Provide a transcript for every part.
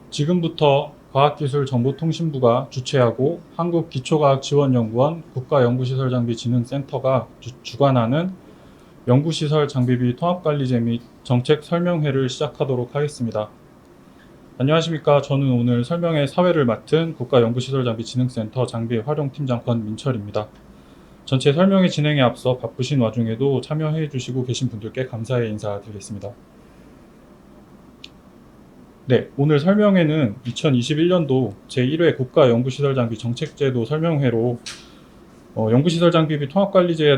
지금부터 과학기술정보통신부가 주최하고 한국기초과학지원연구원 국가연구시설장비진흥센터가 주관하는 연구시설 장비비 통합관리제 및 정책 설명회를 시작하도록 하겠습니다. 안녕하십니까. 저는 오늘 설명회 사회를 맡은 국가연구시설장비진흥센터 장비활용팀장 권민철입니다. 전체 설명회 진행에 앞서 바쁘신 와중에도 참여해 주시고 계신 분들께 감사의 인사드리겠습니다. 네, 오늘 설명회는 2021년도 제1회 국가연구시설장비 정책제도 설명회로 연구시설장비비 통합관리제에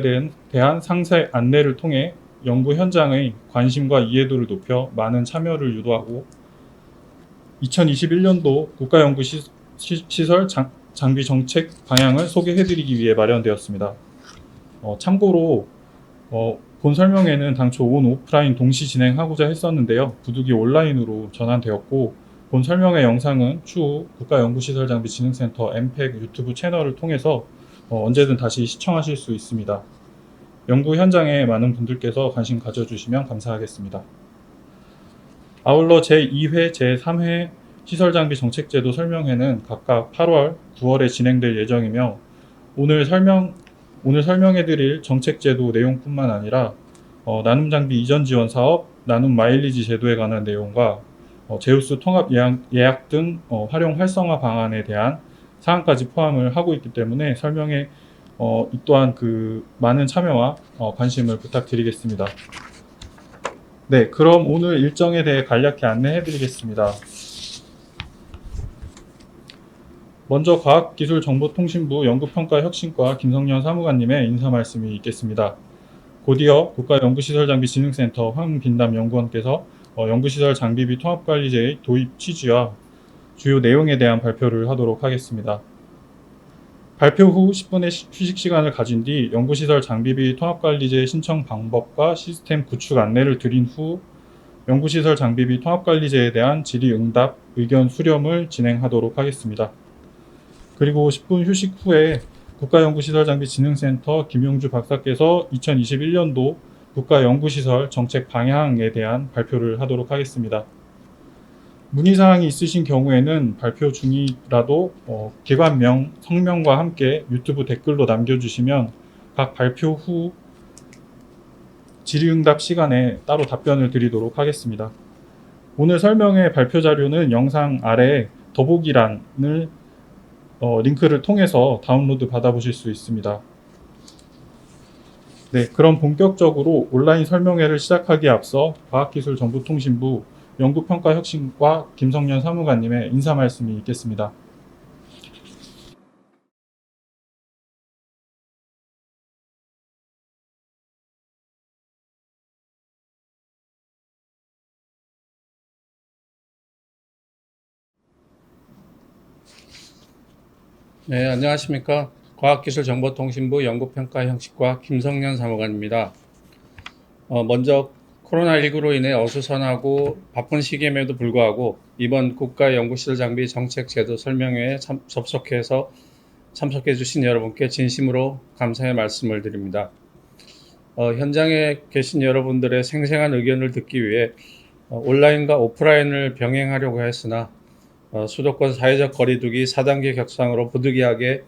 대한 상세 안내를 통해 연구 현장의 관심과 이해도를 높여 많은 참여를 유도하고 2021년도 국가연구시설 장비 정책 방향을 소개해드리기 위해 마련되었습니다. 참고로 본 설명회는 당초 온 오프라인 동시 진행하고자 했었는데요. 부득이 온라인으로 전환되었고 본 설명회 영상은 추후 국가연구시설장비진흥센터 엠팩 유튜브 채널을 통해서 언제든 다시 시청하실 수 있습니다. 연구 현장에 많은 분들께서 관심 가져주시면 감사하겠습니다. 아울러 제2회, 제3회 시설장비 정책제도 설명회는 각각 8월, 9월에 진행될 예정이며 오늘 설명해드릴 정책제도 내용뿐만 아니라 나눔장비 이전 지원 사업, 나눔 마일리지 제도에 관한 내용과 제우스 통합 예약 등 활용 활성화 방안에 대한 사항까지 포함을 하고 있기 때문에 설명에 이 또한 많은 참여와 관심을 부탁드리겠습니다. 네, 그럼 오늘 일정에 대해 간략히 안내해드리겠습니다. 먼저 과학기술정보통신부 연구평가혁신과 김성년 사무관님의 인사 말씀이 있겠습니다. 곧이어 국가연구시설장비진흥센터 황빈담 연구원께서 연구시설 장비비 통합관리제의 도입 취지와 주요 내용에 대한 발표를 하도록 하겠습니다. 발표 후 10분의 휴식 시간을 가진 뒤 연구시설 장비비 통합관리제 신청 방법과 시스템 구축 안내를 드린 후 연구시설 장비비 통합관리제에 대한 질의응답, 의견 수렴을 진행하도록 하겠습니다. 그리고 10분 휴식 후에 국가연구시설장비진흥센터 김용주 박사께서 2021년도 국가연구시설 정책 방향에 대한 발표를 하도록 하겠습니다. 문의사항이 있으신 경우에는 발표 중이라도 기관명, 성명과 함께 유튜브 댓글로 남겨주시면 각 발표 후 질의응답 시간에 따로 답변을 드리도록 하겠습니다. 오늘 설명회 발표 자료는 영상 아래 더보기란을 링크를 통해서 다운로드 받아보실 수 있습니다. 네, 그럼 본격적으로 온라인 설명회를 시작하기에 앞서 과학기술정보통신부 연구평가혁신과 김성년 사무관님의 인사 말씀이 있겠습니다. 네, 안녕하십니까. 과학기술정보통신부 연구평가형식과 김성년 사무관입니다. 먼저 코로나19로 인해 어수선하고 바쁜 시기임에도 불구하고 이번 국가연구시설장비 정책제도 설명회에 참석해 주신 여러분께 진심으로 감사의 말씀을 드립니다. 현장에 계신 여러분들의 생생한 의견을 듣기 위해 온라인과 오프라인을 병행하려고 했으나 수도권 사회적 거리두기 4단계 격상으로 부득이하게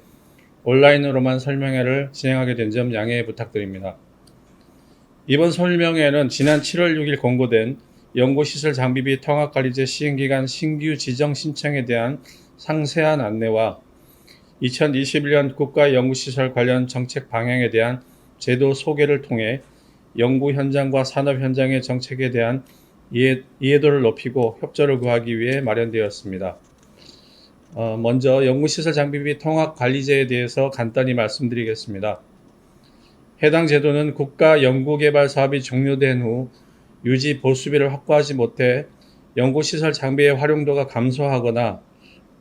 온라인으로만 설명회를 진행하게 된 점 양해 부탁드립니다. 이번 설명회는 지난 7월 6일 공고된 연구시설 장비비 통합관리제 시행기간 신규 지정 신청에 대한 상세한 안내와 2021년 국가연구시설 관련 정책 방향에 대한 제도 소개를 통해 연구 현장과 산업 현장의 정책에 대한 이해도를 높이고 협조를 구하기 위해 마련되었습니다. 먼저 연구시설 장비비 통합관리제에 대해서 간단히 말씀드리겠습니다. 해당 제도는 국가 연구개발 사업이 종료된 후 유지 보수비를 확보하지 못해 연구시설 장비의 활용도가 감소하거나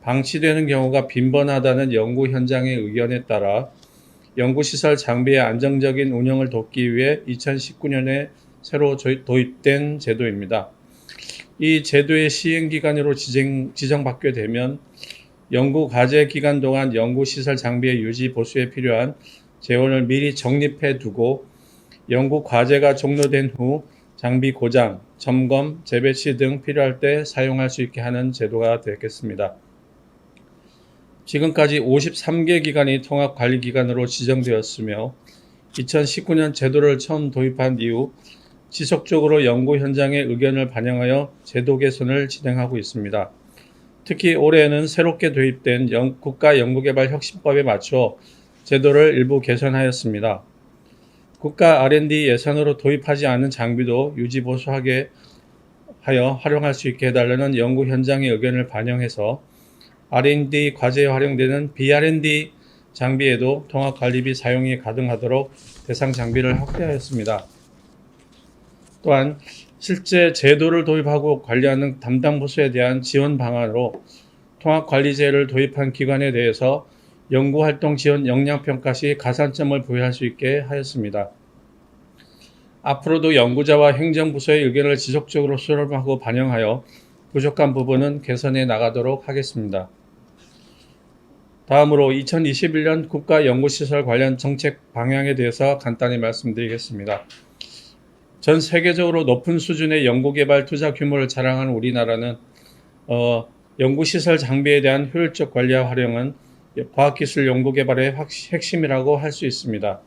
방치되는 경우가 빈번하다는 연구 현장의 의견에 따라 연구시설 장비의 안정적인 운영을 돕기 위해 2019년에 새로 도입된 제도입니다. 이 제도의 시행기간으로 지정받게 되면 연구과제 기간 동안 연구시설 장비의 유지 보수에 필요한 재원을 미리 적립해 두고 연구과제가 종료된 후 장비 고장, 점검, 재배치 등 필요할 때 사용할 수 있게 하는 제도가 되겠습니다. 지금까지 53개 기관이 통합관리기관으로 지정되었으며 2019년 제도를 처음 도입한 이후 지속적으로 연구 현장의 의견을 반영하여 제도 개선을 진행하고 있습니다. 특히 올해에는 새롭게 도입된 국가연구개발혁신법에 맞춰 제도를 일부 개선하였습니다. 국가 R&D 예산으로 도입하지 않은 장비도 유지보수하게 하여 활용할 수 있게 해달라는 연구 현장의 의견을 반영해서 R&D 과제에 활용되는 BR&D 장비에도 통합관리비 사용이 가능하도록 대상 장비를 확대하였습니다. 또한 실제 제도를 도입하고 관리하는 담당 부서에 대한 지원 방안으로 통합관리제를 도입한 기관에 대해서 연구활동 지원 역량평가 시 가산점을 부여할 수 있게 하였습니다. 앞으로도 연구자와 행정부서의 의견을 지속적으로 수렴하고 반영하여 부족한 부분은 개선해 나가도록 하겠습니다. 다음으로 2021년 국가연구시설 관련 정책 방향에 대해서 간단히 말씀드리겠습니다. 전 세계적으로 높은 수준의 연구개발 투자 규모를 자랑하는 우리나라는 연구시설 장비에 대한 효율적 관리와 활용은 과학기술 연구개발의 핵심이라고 할 수 있습니다.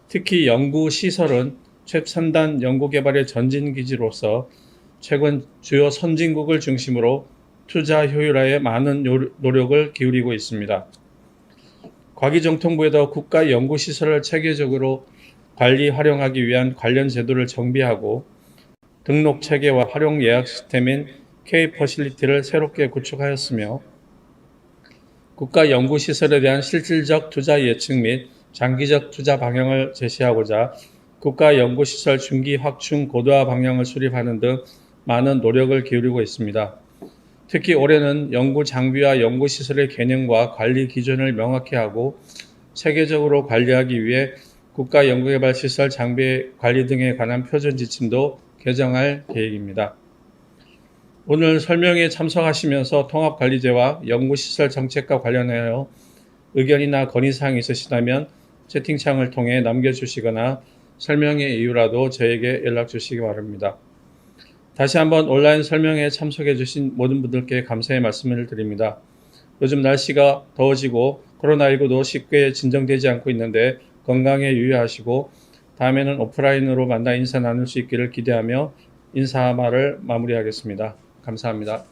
특히 연구시설은 최첨단 연구개발의 전진기지로서 최근 주요 선진국을 중심으로 투자 효율화에 많은 노력을 기울이고 있습니다. 과기정통부에도 국가연구시설을 체계적으로 관리 활용하기 위한 관련 제도를 정비하고 등록 체계와 활용 예약 시스템인 K-퍼실리티를 새롭게 구축하였으며 국가연구시설에 대한 실질적 투자 예측 및 장기적 투자 방향을 제시하고자 국가연구시설 중기 확충 고도화 방향을 수립하는 등 많은 노력을 기울이고 있습니다. 특히 올해는 연구 장비와 연구시설의 개념과 관리 기준을 명확히 하고 체계적으로 관리하기 위해 국가연구개발시설 장비 관리 등에 관한 표준 지침도 개정할 계획입니다. 오늘 설명에 참석하시면서 통합관리제와 연구시설 정책과 관련하여 의견이나 건의사항이 있으시다면 채팅창을 통해 남겨주시거나 설명의 이유라도 저에게 연락 주시기 바랍니다. 다시 한번 온라인 설명에 참석해 주신 모든 분들께 감사의 말씀을 드립니다. 요즘 날씨가 더워지고 코로나19도 쉽게 진정되지 않고 있는데 건강에 유의하시고 다음에는 오프라인으로 만나 인사 나눌 수 있기를 기대하며 인사말을 마무리하겠습니다. 감사합니다.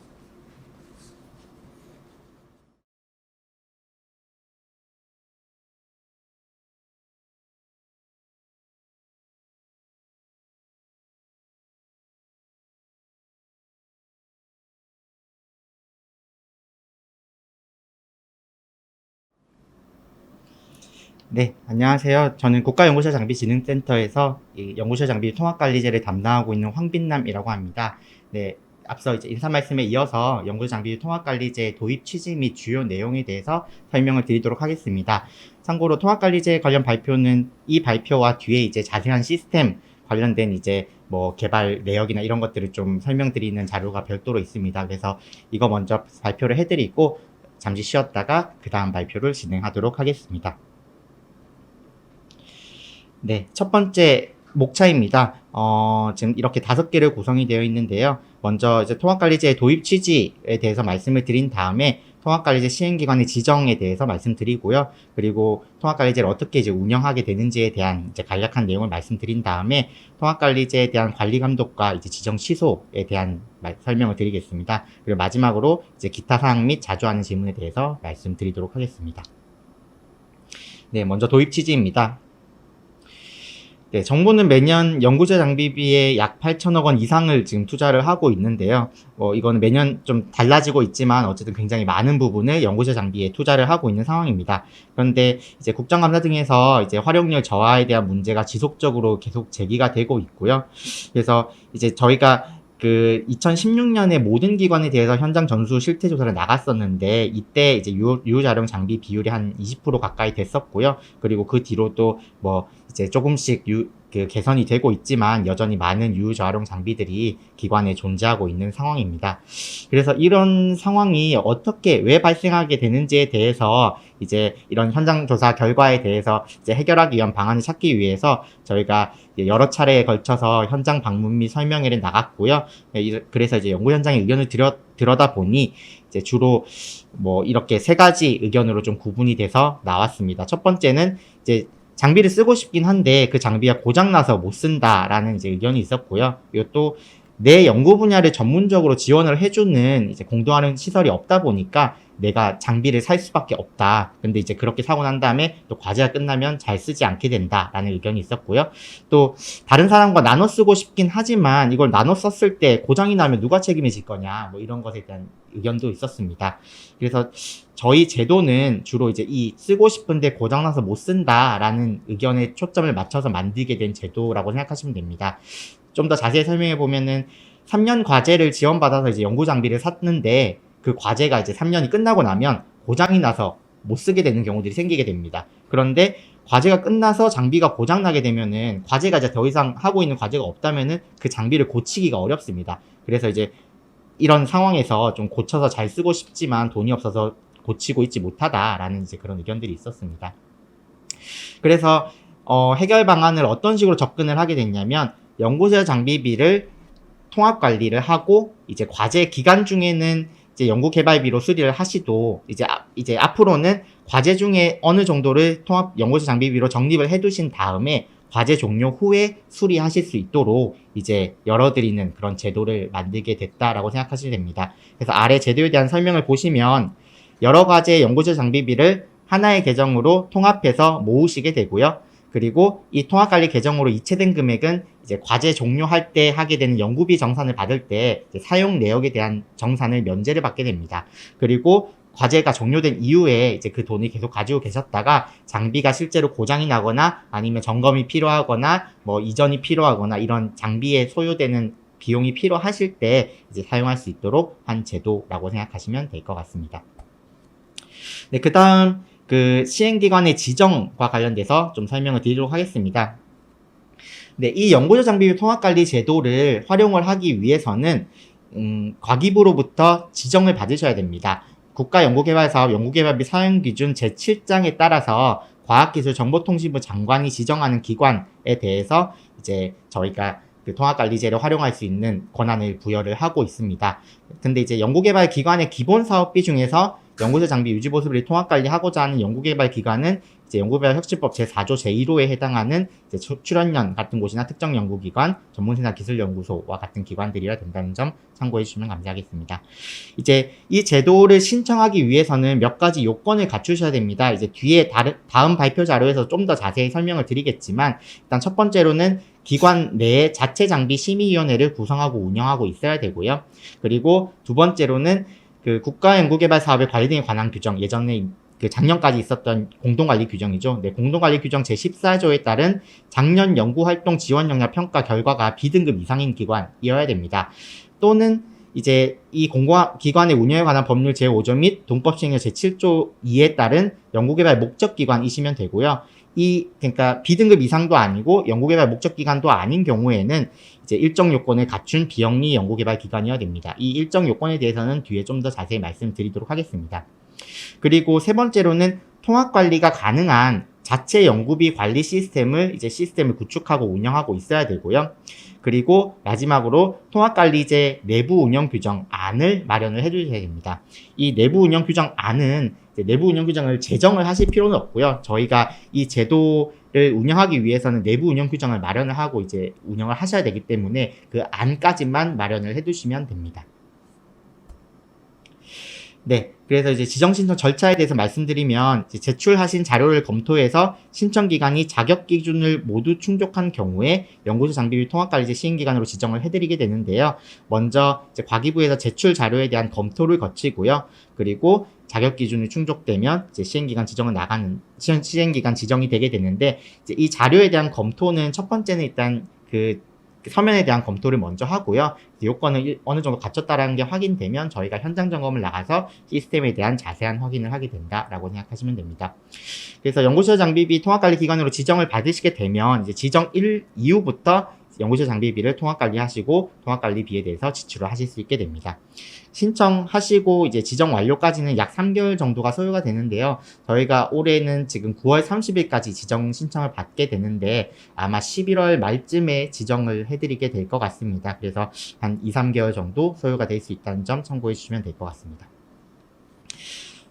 네, 안녕하세요. 저는 국가연구소 장비진흥센터에서 이 연구소 장비 통합관리제를 담당하고 있는 황빈남이라고 합니다. 네, 앞서 이제 인사 말씀에 이어서 연구소 장비 통합관리제 도입 취지 및 주요 내용에 대해서 설명을 드리도록 하겠습니다. 참고로 통합관리제 관련 발표는 이 발표와 뒤에 이제 자세한 시스템 관련된 이제 뭐 개발 내역이나 이런 것들을 좀 설명드리는 자료가 별도로 있습니다. 그래서 이거 먼저 발표를 해드리고 잠시 쉬었다가 그 다음 발표를 진행하도록 하겠습니다. 네, 첫 번째 목차입니다. 지금 이렇게 5개를 구성이 되어 있는데요. 먼저 이제 통합관리제의 도입 취지에 대해서 말씀을 드린 다음에 통합관리제 시행기관의 지정에 대해서 말씀드리고요. 그리고 통합관리제를 어떻게 이제 운영하게 되는지에 대한 이제 간략한 내용을 말씀드린 다음에 통합관리제에 대한 관리 감독과 이제 지정 취소에 대한 설명을 드리겠습니다. 그리고 마지막으로 이제 기타 사항 및 자주 하는 질문에 대해서 말씀드리도록 하겠습니다. 네, 먼저 도입 취지입니다. 네, 정부는 매년 연구자 장비비에 약 8천억 원 이상을 지금 투자를 하고 있는데요. 이거는 매년 좀 달라지고 있지만 어쨌든 굉장히 많은 부분을 연구자 장비에 투자를 하고 있는 상황입니다. 그런데 이제 국정감사 등에서 이제 활용률 저하에 대한 문제가 지속적으로 계속 제기가 되고 있고요. 그래서 이제 저희가 2016년에 모든 기관에 대해서 현장 전수 실태 조사를 나갔었는데 이때 이제 유효자령 장비 비율이 한 20% 가까이 됐었고요. 그리고 그 뒤로도 뭐 이제 조금씩 그 개선이 되고 있지만 여전히 많은 유효재활용 장비들이 기관에 존재하고 있는 상황입니다. 그래서 이런 상황이 어떻게 왜 발생하게 되는지에 대해서 이제 이런 현장 조사 결과에 대해서 이제 해결하기 위한 방안을 찾기 위해서 저희가 여러 차례에 걸쳐서 현장 방문 및 설명회를 나갔고요. 그래서 이제 연구 현장의 의견을 들여다 보니 이제 주로 뭐 이렇게 세 가지 의견으로 좀 구분이 돼서 나왔습니다. 첫 번째는 이제 장비를 쓰고 싶긴 한데 그 장비가 고장나서 못 쓴다라는 이제 의견이 있었고요. 그리고 또 내 연구 분야를 전문적으로 지원을 해주는 이제 공동화하는 시설이 없다 보니까 내가 장비를 살 수밖에 없다. 근데 이제 그렇게 사고 난 다음에 또 과제가 끝나면 잘 쓰지 않게 된다라는 의견이 있었고요. 또 다른 사람과 나눠 쓰고 싶긴 하지만 이걸 나눠 썼을 때 고장이 나면 누가 책임을 질 거냐, 뭐 이런 것에 대한 의견도 있었습니다. 그래서 저희 제도는 주로 이제 이 쓰고 싶은데 고장나서 못 쓴다라는 의견에 초점을 맞춰서 만들게 된 제도라고 생각하시면 됩니다. 좀 더 자세히 설명해 보면은 3년 과제를 지원받아서 이제 연구 장비를 샀는데 그 과제가 이제 3년이 끝나고 나면 고장이 나서 못 쓰게 되는 경우들이 생기게 됩니다. 그런데 과제가 끝나서 장비가 고장나게 되면은 과제가 이제 더 이상 하고 있는 과제가 없다면은 그 장비를 고치기가 어렵습니다. 그래서 이제 이런 상황에서 좀 고쳐서 잘 쓰고 싶지만 돈이 없어서 고치고 있지 못하다라는 이제 그런 의견들이 있었습니다. 그래서 해결 방안을 어떤 식으로 접근을 하게 됐냐면 연구소 장비비를 통합 관리를 하고 이제 과제 기간 중에는 이제 연구 개발비로 수리를 하시도 이제 앞으로는 과제 중에 어느 정도를 통합 연구소 장비비로 적립을 해 두신 다음에 과제 종료 후에 수리하실 수 있도록 이제 열어드리는 그런 제도를 만들게 됐다라고 생각하시면 됩니다. 그래서 아래 제도에 대한 설명을 보시면 여러 과제 연구소 장비비를 하나의 계정으로 통합해서 모으시게 되고요. 그리고 이 통합관리 계정으로 이체된 금액은 이제 과제 종료할 때 하게 되는 연구비 정산을 받을 때 사용 내역에 대한 정산을 면제를 받게 됩니다. 그리고 과제가 종료된 이후에 이제 그 돈을 계속 가지고 계셨다가 장비가 실제로 고장이 나거나 아니면 점검이 필요하거나 뭐 이전이 필요하거나 이런 장비에 소요되는 비용이 필요하실 때 이제 사용할 수 있도록 한 제도라고 생각하시면 될 것 같습니다. 네, 그 다음 그 시행기관의 지정과 관련돼서 좀 설명을 드리도록 하겠습니다. 네, 이 연구소 장비비 통합관리 제도를 활용을 하기 위해서는 과기부로부터 지정을 받으셔야 됩니다. 국가연구개발사업 연구개발비 사용기준 제7장에 따라서 과학기술정보통신부 장관이 지정하는 기관에 대해서 이제 저희가 그 통합관리제를 활용할 수 있는 권한을 부여를 하고 있습니다. 근데 이제 연구개발 기관의 기본 사업비 중에서 연구소 장비 유지보수비를 통합관리하고자 하는 연구개발 기관은 이제 연구개발혁신법 제4조 제1호에 해당하는 이제 출연연 같은 곳이나 특정 연구기관, 전문생산기술연구소와 같은 기관들이라 된다는 점 참고해 주시면 감사하겠습니다. 이제 이 제도를 신청하기 위해서는 몇 가지 요건을 갖추셔야 됩니다. 이제 뒤에 다음 발표 자료에서 좀 더 자세히 설명을 드리겠지만 일단 첫 번째로는 기관 내에 자체 장비 심의위원회를 구성하고 운영하고 있어야 되고요. 그리고 두 번째로는 그 국가연구개발 사업의 관리 등에 관한 규정, 예전에 그 작년까지 있었던 공동관리 규정이죠. 네, 공동관리 규정 제14조에 따른 작년 연구활동 지원 역량 평가 결과가 B등급 이상인 기관이어야 됩니다. 또는 이제 이 기관의 운영에 관한 법률 제5조 및 동법 시행령 제7조 2에 따른 연구개발 목적기관이시면 되고요. 그러니까 B등급 이상도 아니고 연구개발 목적기관도 아닌 경우에는 이제 일정 요건을 갖춘 비영리 연구개발 기관이어야 됩니다. 이 일정 요건에 대해서는 뒤에 좀 더 자세히 말씀드리도록 하겠습니다. 그리고 세 번째로는 통합관리가 가능한 자체 연구비 관리 시스템을 구축하고 운영하고 있어야 되고요. 그리고 마지막으로 통합관리제 내부 운영 규정안을 마련을 해주셔야 됩니다. 이 내부 운영 규정안은 내부 운영 규정을 제정을 하실 필요는 없고요. 저희가 이 제도를 운영하기 위해서는 내부 운영 규정을 마련을 하고 이제 운영을 하셔야 되기 때문에 그 안까지만 마련을 해두시면 됩니다. 네, 그래서 이제 지정 신청 절차에 대해서 말씀드리면 이제 제출하신 자료를 검토해서 신청 기관이 자격 기준을 모두 충족한 경우에 연구소 장비비 통합관리제 시행기관으로 지정을 해드리게 되는데요. 먼저 이제 과기부에서 제출 자료에 대한 검토를 거치고요. 그리고 자격 기준이 충족되면 이제 시행기관 지정이 되게 되는데 이제 이 자료에 대한 검토는 첫 번째는 일단 그 서면에 대한 검토를 먼저 하고요. 요건을 어느 정도 갖췄다라는 게 확인되면 저희가 현장 점검을 나가서 시스템에 대한 자세한 확인을 하게 된다라고 생각하시면 됩니다. 그래서 연구소 장비비 통합관리기관으로 지정을 받으시게 되면 이제 지정 1 이후부터 연구소 장비비를 통합관리하시고 통합관리비에 대해서 지출을 하실 수 있게 됩니다. 신청하시고 이제 지정 완료까지는 약 3개월 정도가 소요가 되는데요. 저희가 올해는 지금 9월 30일까지 지정 신청을 받게 되는데 아마 11월 말쯤에 지정을 해드리게 될 것 같습니다. 그래서 한 2, 3개월 정도 소요가 될 수 있다는 점 참고해 주시면 될 것 같습니다.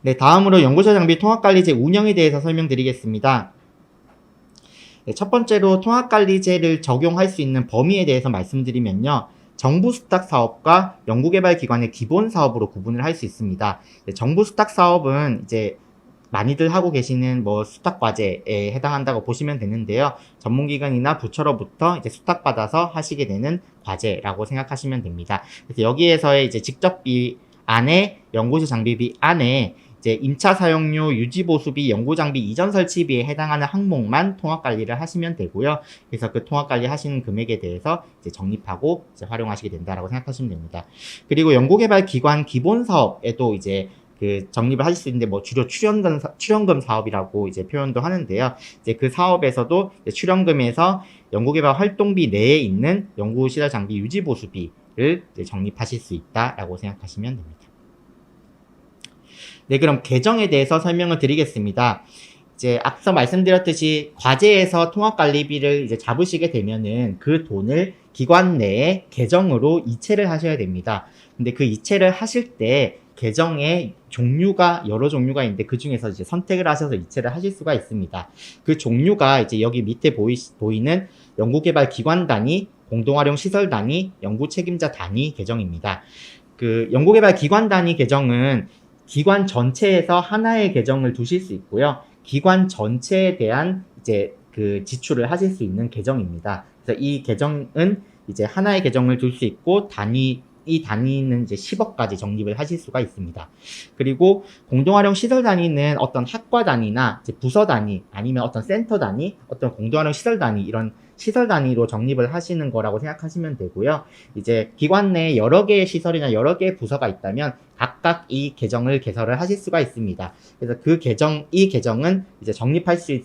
네, 다음으로 연구소 장비 통합관리제 운영에 대해서 설명드리겠습니다. 네, 첫 번째로 통합관리제를 적용할 수 있는 범위에 대해서 말씀드리면요. 정부 수탁 사업과 연구개발기관의 기본 사업으로 구분을 할 수 있습니다. 네, 정부 수탁 사업은 이제 많이들 하고 계시는 뭐 수탁 과제에 해당한다고 보시면 되는데요. 전문기관이나 부처로부터 이제 수탁받아서 하시게 되는 과제라고 생각하시면 됩니다. 그래서 여기에서의 이제 직접비 안에 연구소 장비비 안에 이제 임차 사용료, 유지 보수비, 연구 장비 이전 설치비에 해당하는 항목만 통합 관리를 하시면 되고요. 그래서 그 통합 관리 하시는 금액에 대해서 이제 적립하고 이제 활용하시게 된다라고 생각하시면 됩니다. 그리고 연구개발 기관 기본 사업에도 이제 그 적립을 하실 수 있는데 뭐 주로 출연금 사업이라고 이제 표현도 하는데요. 이제 그 사업에서도 이제 출연금에서 연구개발 활동비 내에 있는 연구시설 장비 유지 보수비를 이제 적립하실 수 있다라고 생각하시면 됩니다. 네, 그럼 계정에 대해서 설명을 드리겠습니다. 이제 앞서 말씀드렸듯이 과제에서 통합관리비를 이제 잡으시게 되면은 그 돈을 기관 내에 계정으로 이체를 하셔야 됩니다. 근데 그 이체를 하실 때 계정의 종류가 여러 종류가 있는데 그 중에서 이제 선택을 하셔서 이체를 하실 수가 있습니다. 그 종류가 이제 여기 밑에 보이는 연구개발 기관 단위, 공동활용 시설 단위, 연구 책임자 단위 계정입니다. 그 연구개발 기관 단위 계정은 기관 전체에서 하나의 계정을 두실 수 있고요. 기관 전체에 대한 이제 그 지출을 하실 수 있는 계정입니다. 그래서 이 계정은 이제 하나의 계정을 둘 수 있고 이 단위는 이제 10억까지 적립을 하실 수가 있습니다. 그리고 공동활용 시설 단위는 어떤 학과 단위나 이제 부서 단위 아니면 어떤 센터 단위, 어떤 공동활용 시설 단위 이런 시설 단위로 적립을 하시는 거라고 생각하시면 되고요. 이제 기관 내에 여러 개의 시설이나 여러 개의 부서가 있다면 각각 이 계정을 개설을 하실 수가 있습니다. 그래서 이 계정은 이제 적립할 수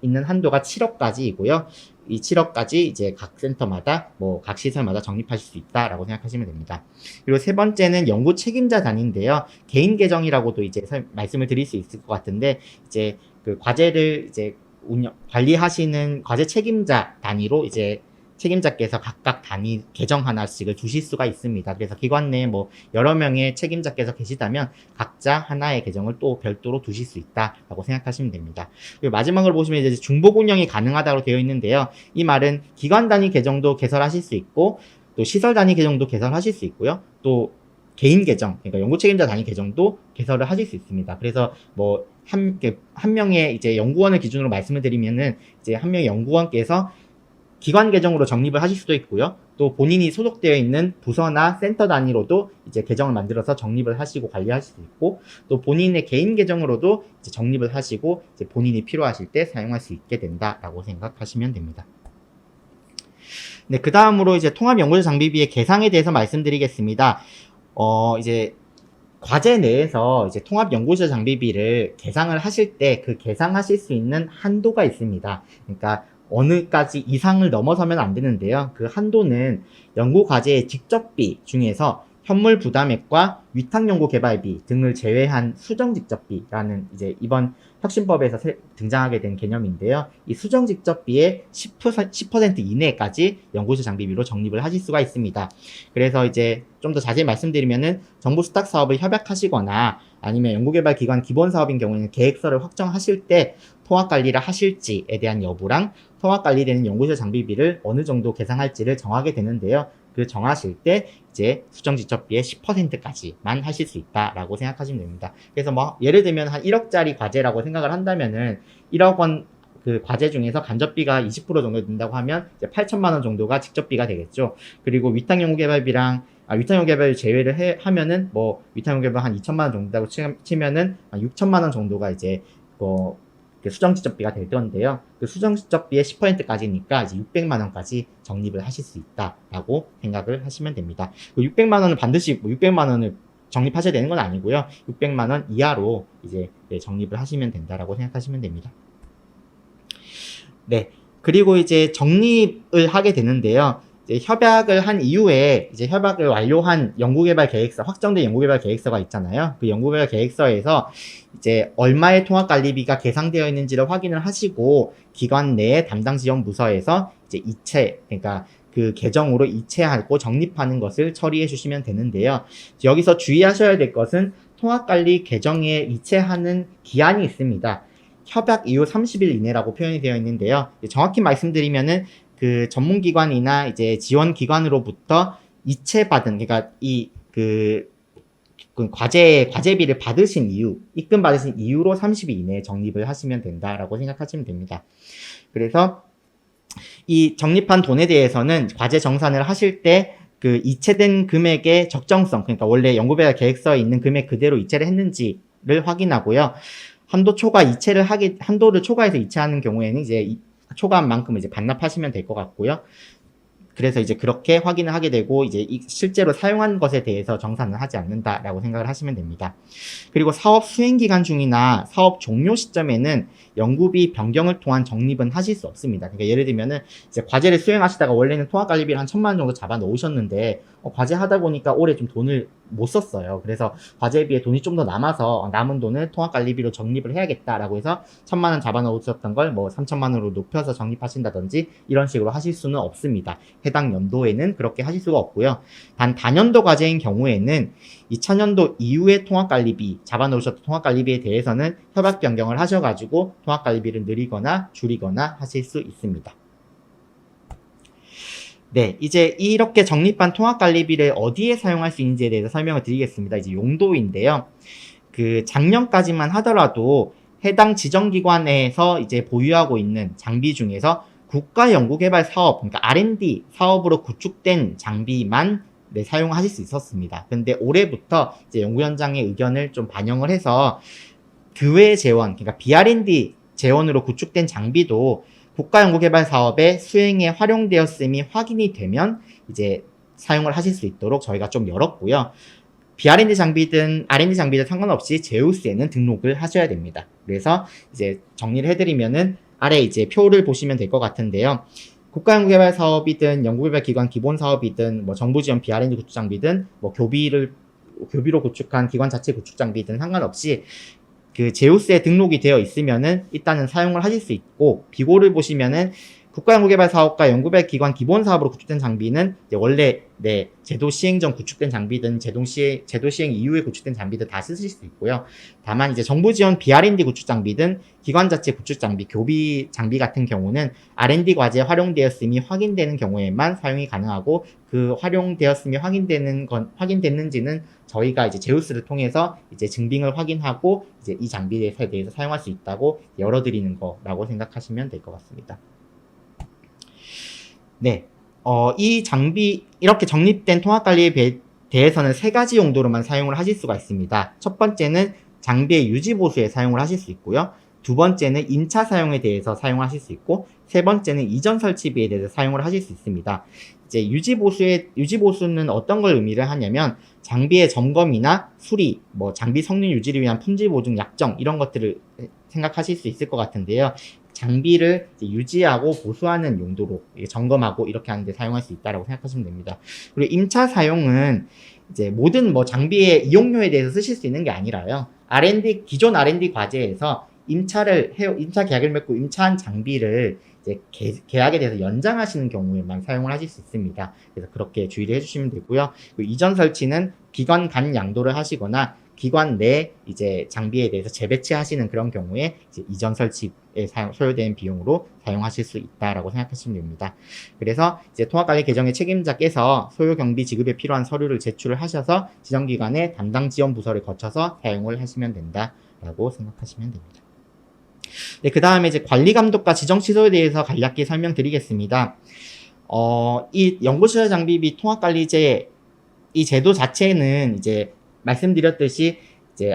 있는 한도가 7억까지이고요. 이 7억까지 이제 각 센터마다 각 시설마다 적립하실 수 있다라고 생각하시면 됩니다. 그리고 세 번째는 연구 책임자 단위인데요. 개인 계정이라고도 이제 말씀을 드릴 수 있을 것 같은데 이제 그 과제를 이제 관리하시는 과제 책임자 단위로 이제 책임자께서 각각 단위 계정 하나씩을 두실 수가 있습니다. 그래서 기관 내에 여러 명의 책임자께서 계시다면 각자 하나의 계정을 또 별도로 두실 수 있다라고 생각하시면 됩니다. 그리고 마지막으로 보시면 이제 중복 운영이 가능하다고 되어 있는데요. 이 말은 기관 단위 계정도 개설하실 수 있고 또 시설 단위 계정도 개설하실 수 있고요. 또 개인 계정, 그러니까 연구 책임자 단위 계정도 개설을 하실 수 있습니다. 그래서 한 명의 이제 연구원을 기준으로 말씀을 드리면은 이제 한 명의 연구원께서 기관 계정으로 적립을 하실 수도 있고요. 또 본인이 소속되어 있는 부서나 센터 단위로도 이제 계정을 만들어서 적립을 하시고 관리하실 수 있고, 또 본인의 개인 계정으로도 이제 적립을 하시고 이제 본인이 필요하실 때 사용할 수 있게 된다라고 생각하시면 됩니다. 네, 그 다음으로 이제 통합연구소 장비비의 계상에 대해서 말씀드리겠습니다. 이제 과제 내에서 이제 통합연구소 장비비를 계상을 하실 때 그 계상하실 수 있는 한도가 있습니다. 그러니까 어느까지 이상을 넘어서면 안 되는데요. 그 한도는 연구과제의 직접비 중에서 현물 부담액과 위탁연구개발비 등을 제외한 수정직접비라는 이제 이번 혁신법에서 등장하게 된 개념인데요. 이 수정직접비의 10% 이내까지 연구소 장비비로 적립을 하실 수가 있습니다. 그래서 이제 좀 더 자세히 말씀드리면은 정부 수탁 사업을 협약하시거나 아니면 연구개발기관 기본사업인 경우에는 계획서를 확정하실 때 통합관리를 하실지에 대한 여부랑 통합관리되는 연구소 장비비를 어느 정도 계상할지를 정하게 되는데요. 그 정하실 때 이제 수정직접비의 10%까지만 하실 수 있다라고 생각하시면 됩니다. 그래서 예를 들면 한 1억짜리 과제라고 생각을 한다면은 1억 원 그 과제 중에서 간접비가 20% 정도 든다고 하면 이제 8천만 원 정도가 직접비가 되겠죠. 그리고 위탁연구개발비랑 위탁연구개발 제외를 하면은 위탁연구개발 한 2천만 원 정도라고 치면은 6천만 원 정도가 이제 그 수정지적비가 될 건데요. 그 수정지적비의 10%까지니까 이제 600만 원까지 적립을 하실 수 있다라고 생각을 하시면 됩니다. 그 600만 원은 반드시 뭐 600만 원을 적립하셔야 되는 건 아니고요. 600만 원 이하로 이제 적립을 하시면 된다라고 생각하시면 됩니다. 네. 그리고 이제 적립을 하게 되는데요. 이제 협약을 한 이후에 이제 협약을 완료한 연구개발 계획서, 확정된 연구개발 계획서가 있잖아요. 그 연구개발 계획서에서 이제 얼마의 통합관리비가 계상되어 있는지를 확인을 하시고 기관 내에 담당 지원 부서에서 이제 이체, 그러니까 그 계정으로 이체하고 적립하는 것을 처리해 주시면 되는데요. 여기서 주의하셔야 될 것은 통합관리 계정에 이체하는 기한이 있습니다. 협약 이후 30일 이내라고 표현이 되어 있는데요. 정확히 말씀드리면은 그 전문기관이나 이제 지원기관으로부터 이체받은, 그러니까 그 과제비를 받으신 이유, 입금 받으신 이후로 30일 이내에 적립을 하시면 된다라고 생각하시면 됩니다. 그래서 이 적립한 돈에 대해서는 과제 정산을 하실 때 그 이체된 금액의 적정성, 그러니까 원래 연구개발 계획서에 있는 금액 그대로 이체를 했는지를 확인하고요. 한도를 초과해서 이체하는 경우에는 이제 초과한 만큼 이제 반납하시면 될 것 같고요. 그래서 이제 그렇게 확인을 하게 되고 이제 실제로 사용한 것에 대해서 정산을 하지 않는다라고 생각을 하시면 됩니다. 그리고 사업 수행 기간 중이나 사업 종료 시점에는 연구비 변경을 통한 적립은 하실 수 없습니다. 그러니까 예를 들면은 이제 과제를 수행하시다가 원래는 통합관리비를 한 1,000만 원 정도 잡아 놓으셨는데 과제 하다 보니까 올해 좀 돈을 못 썼어요. 그래서 과제비에 돈이 좀 더 남아서 남은 돈을 통합관리비로 적립을 해야겠다라고 해서 1,000만 원 잡아 놓으셨던 걸 뭐 3,000만 원으로 높여서 적립하신다든지 이런 식으로 하실 수는 없습니다. 해당 연도에는 그렇게 하실 수가 없고요. 단 단연도 과제인 경우에는 2000년도 이후의 통합관리비, 잡아놓으셨던 통합관리비에 대해서는 협약 변경을 하셔가지고 통합관리비를 늘리거나 줄이거나 하실 수 있습니다. 네, 이제 이렇게 적립한 통합관리비를 어디에 사용할 수 있는지에 대해서 설명을 드리겠습니다. 이제 용도인데요. 그 작년까지만 하더라도 해당 지정기관에서 이제 보유하고 있는 장비 중에서 국가연구개발 사업, 그러니까 R&D 사업으로 구축된 장비만 사용하실 수 있었습니다. 근데 올해부터 이제 연구 현장의 의견을 좀 반영을 해서 교외 재원, 그러니까 BR&D 재원으로 구축된 장비도 국가연구개발 사업의 수행에 활용되었음이 확인이 되면 이제 사용을 하실 수 있도록 저희가 좀 열었고요. BR&D 장비든 R&D 장비든 상관없이 제우스에는 등록을 하셔야 됩니다. 그래서 이제 정리를 해드리면은 아래 이제 표를 보시면 될 것 같은데요. 국가연구개발 사업이든 연구개발기관 기본 사업이든 뭐 정부 지원 BR&D 구축 장비든 뭐 교비로 구축한 기관 자체 구축 장비든 상관없이 그 제우스에 등록이 되어 있으면은 일단은 사용을 하실 수 있고, 비고를 보시면은 국가연구개발 사업과 연구개발기관 기본 사업으로 구축된 장비는 이제 원래 제도 시행 전 구축된 장비든 제도 시행 이후에 구축된 장비든 다 쓰실 수 있고요. 다만 이제 정부 지원 BR&D 구축 장비든 기관 자체 구축 장비, 교비 장비 같은 경우는 R&D 과제에 활용되었음이 확인되는 경우에만 사용이 가능하고, 그 활용되었음이 확인됐는지는 저희가 이제 제우스를 통해서 이제 증빙을 확인하고 이제 이 장비에 대해서 사용할 수 있다고 열어드리는 거라고 생각하시면 될 것 같습니다. 네, 이 장비, 이렇게 적립된 통합관리에 대해서는 3가지 용도로만 사용을 하실 수가 있습니다. 첫 번째는 장비의 유지보수에 사용을 하실 수 있고요. 두 번째는 임차 사용에 대해서 사용하실 수 있고, 세 번째는 이전 설치비에 대해서 사용을 하실 수 있습니다. 이제 유지보수는 어떤 걸 의미를 하냐면, 장비의 점검이나 수리, 뭐 장비 성능 유지를 위한 품질 보증 약정, 이런 것들을 생각하실 수 있을 것 같은데요. 장비를 이제 유지하고 보수하는 용도로 점검하고 이렇게 하는데 사용할 수 있다라고 생각하시면 됩니다. 그리고 임차 사용은 이제 모든 뭐 장비의 이용료에 대해서 쓰실 수 있는 게 아니라요. 기존 R&D 과제에서 임차 계약을 맺고 임차한 장비를 이제 계약에 대해서 연장하시는 경우에만 사용을 하실 수 있습니다. 그래서 그렇게 주의를 해주시면 되고요. 그리고 이전 설치는 기관 간 양도를 하시거나 기관 내 이제 장비에 대해서 재배치하시는 그런 경우에 이제 이전 설치에 소요되는 비용으로 사용하실 수 있다라고 생각하시면 됩니다. 그래서 이제 통합관리 계정의 책임자께서 소요 경비 지급에 필요한 서류를 제출을 하셔서 지정기관의 담당 지원 부서를 거쳐서 사용을 하시면 된다라고 생각하시면 됩니다. 네, 그 다음에 이제 관리 감독과 지정 취소에 대해서 간략히 설명드리겠습니다. 이 연구시설 장비비 통합관리제 이 제도 자체는 이제 말씀드렸듯이 이제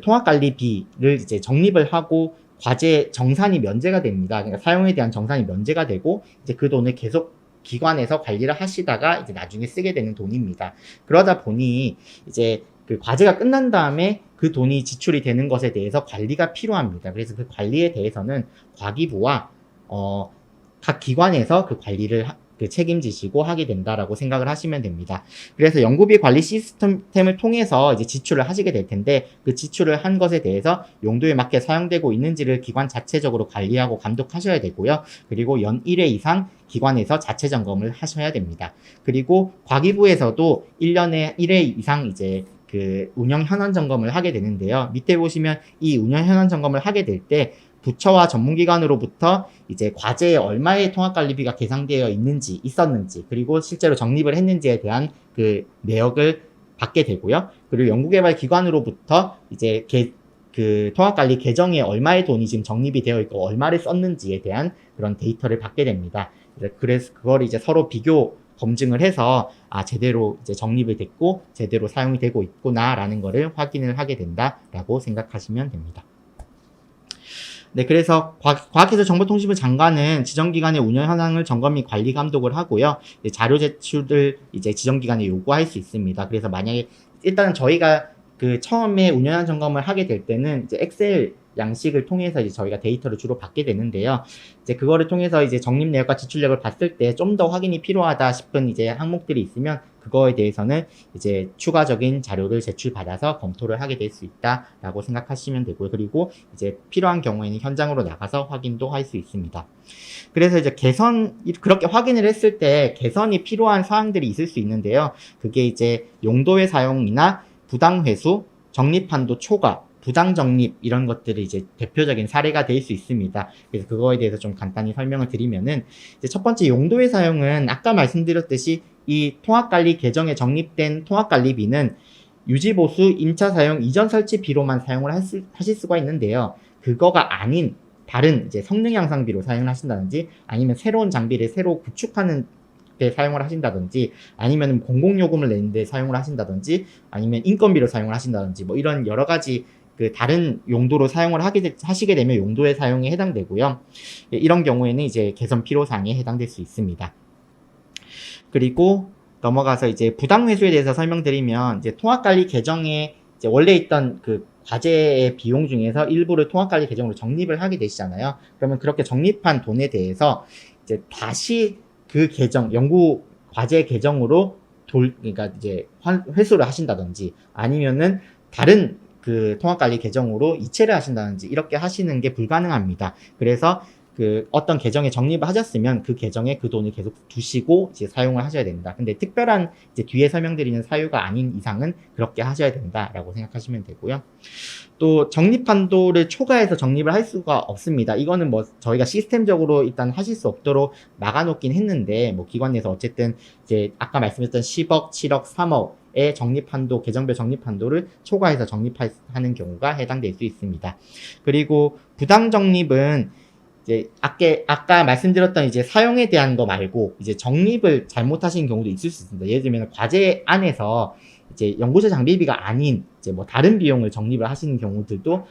통합관리비를 이제 적립을 하고 과제 정산이 면제가 됩니다. 그러니까 사용에 대한 정산이 면제가 되고 이제 그 돈을 계속 기관에서 관리를 하시다가 이제 나중에 쓰게 되는 돈입니다. 그러다 보니 이제 그 과제가 끝난 다음에 그 돈이 지출이 되는 것에 대해서 관리가 필요합니다. 그래서 그 관리에 대해서는 과기부와 각 기관에서 그 관리를 책임지시고 하게 된다라고 생각을 하시면 됩니다. 그래서 연구비 관리 시스템을 통해서 이제 지출을 하시게 될 텐데 그 지출을 한 것에 대해서 용도에 맞게 사용되고 있는지를 기관 자체적으로 관리하고 감독하셔야 되고요. 그리고 연 1회 이상 기관에서 자체 점검을 하셔야 됩니다. 그리고 과기부에서도 1년에 1회 이상 이제 그 운영 현황 점검을 하게 되는데요. 밑에 보시면 이 운영 현황 점검을 하게 될 때 부처와 전문기관으로부터 이제 과제에 얼마의 통합관리비가 계상되어 있었는지, 그리고 실제로 적립을 했는지에 대한 그 내역을 받게 되고요. 그리고 연구개발기관으로부터 이제 그 통합관리 계정에 얼마의 돈이 지금 적립이 되어 있고 얼마를 썼는지에 대한 그런 데이터를 받게 됩니다. 그래서 그걸 이제 서로 비교 검증을 해서 제대로 이제 적립이 됐고 제대로 사용이 되고 있구나라는 거를 확인을 하게 된다라고 생각하시면 됩니다. 네, 그래서 과학기술정보통신부 장관은 지정기관의 운영 현황을 점검 및 관리 감독을 하고요. 자료 제출을 이제 지정기관에 요구할 수 있습니다. 그래서 만약에 일단은 저희가 그 처음에 운영 현황 점검을 하게 될 때는 이제 엑셀 양식을 통해서 이제 저희가 데이터를 주로 받게 되는데요. 이제 그거를 통해서 이제 적립 내역과 지출력을 봤을 때 좀 더 확인이 필요하다 싶은 이제 항목들이 있으면 그거에 대해서는 이제 추가적인 자료를 제출받아서 검토를 하게 될 수 있다라고 생각하시면 되고요. 그리고 이제 필요한 경우에는 현장으로 나가서 확인도 할 수 있습니다. 그래서 이제 그렇게 확인을 했을 때 개선이 필요한 사항들이 있을 수 있는데요. 그게 이제 용도의 사용이나 부당 회수, 적립한도 초과, 부당 적립 이런 것들이 이제 대표적인 사례가 될 수 있습니다. 그래서 그거에 대해서 좀 간단히 설명을 드리면은 이제 첫 번째 용도의 사용은 아까 말씀드렸듯이 이 통합관리 계정에 적립된 통합관리비는 유지보수, 임차 사용, 이전 설치비로만 사용을 하실 수가 있는데요. 그거가 아닌 다른 이제 성능 향상비로 사용을 하신다든지 아니면 새로운 장비를 새로 구축하는 데 사용을 하신다든지 아니면 공공요금을 내는데 사용을 하신다든지 아니면 인건비로 사용을 하신다든지 뭐 이런 여러 가지 그 다른 용도로 사용을 하시게 되면 용도의 사용에 해당되고요. 이런 경우에는 이제 개선 필요사항에 해당될 수 있습니다. 그리고 넘어가서 이제 부당 회수에 대해서 설명드리면 이제 통합관리 계정에 이제 원래 있던 그 과제의 비용 중에서 일부를 통합관리 계정으로 적립을 하게 되시잖아요. 그러면 그렇게 적립한 돈에 대해서 이제 다시 그 계정, 연구 과제 계정으로 그러니까 이제 회수를 하신다든지 아니면은 다른 그 통합관리 계정으로 이체를 하신다든지 이렇게 하시는 게 불가능합니다. 그래서 그 어떤 계정에 적립을 하셨으면 그 계정에 그 돈을 계속 두시고 이제 사용을 하셔야 된다. 근데 특별한 이제 뒤에 설명드리는 사유가 아닌 이상은 그렇게 하셔야 된다라고 생각하시면 되고요. 또 적립한도를 초과해서 적립을 할 수가 없습니다. 이거는 뭐 저희가 시스템적으로 일단 하실 수 없도록 막아놓긴 했는데 뭐 기관 내에서 어쨌든 이제 아까 말씀드렸던 10억, 7억, 3억의 적립한도, 계정별 적립한도를 초과해서 적립하는 경우가 해당될 수 있습니다. 그리고 부당 적립은 이제 아까 말씀드렸던 이제 사용에 대한 거 말고 이제 적립을 잘못하신 경우도 있을 수 있습니다. 예를 들면 과제 안에서 이제 연구소 장비비가 아닌 이제 뭐 다른 비용을 적립을 하시는 경우들도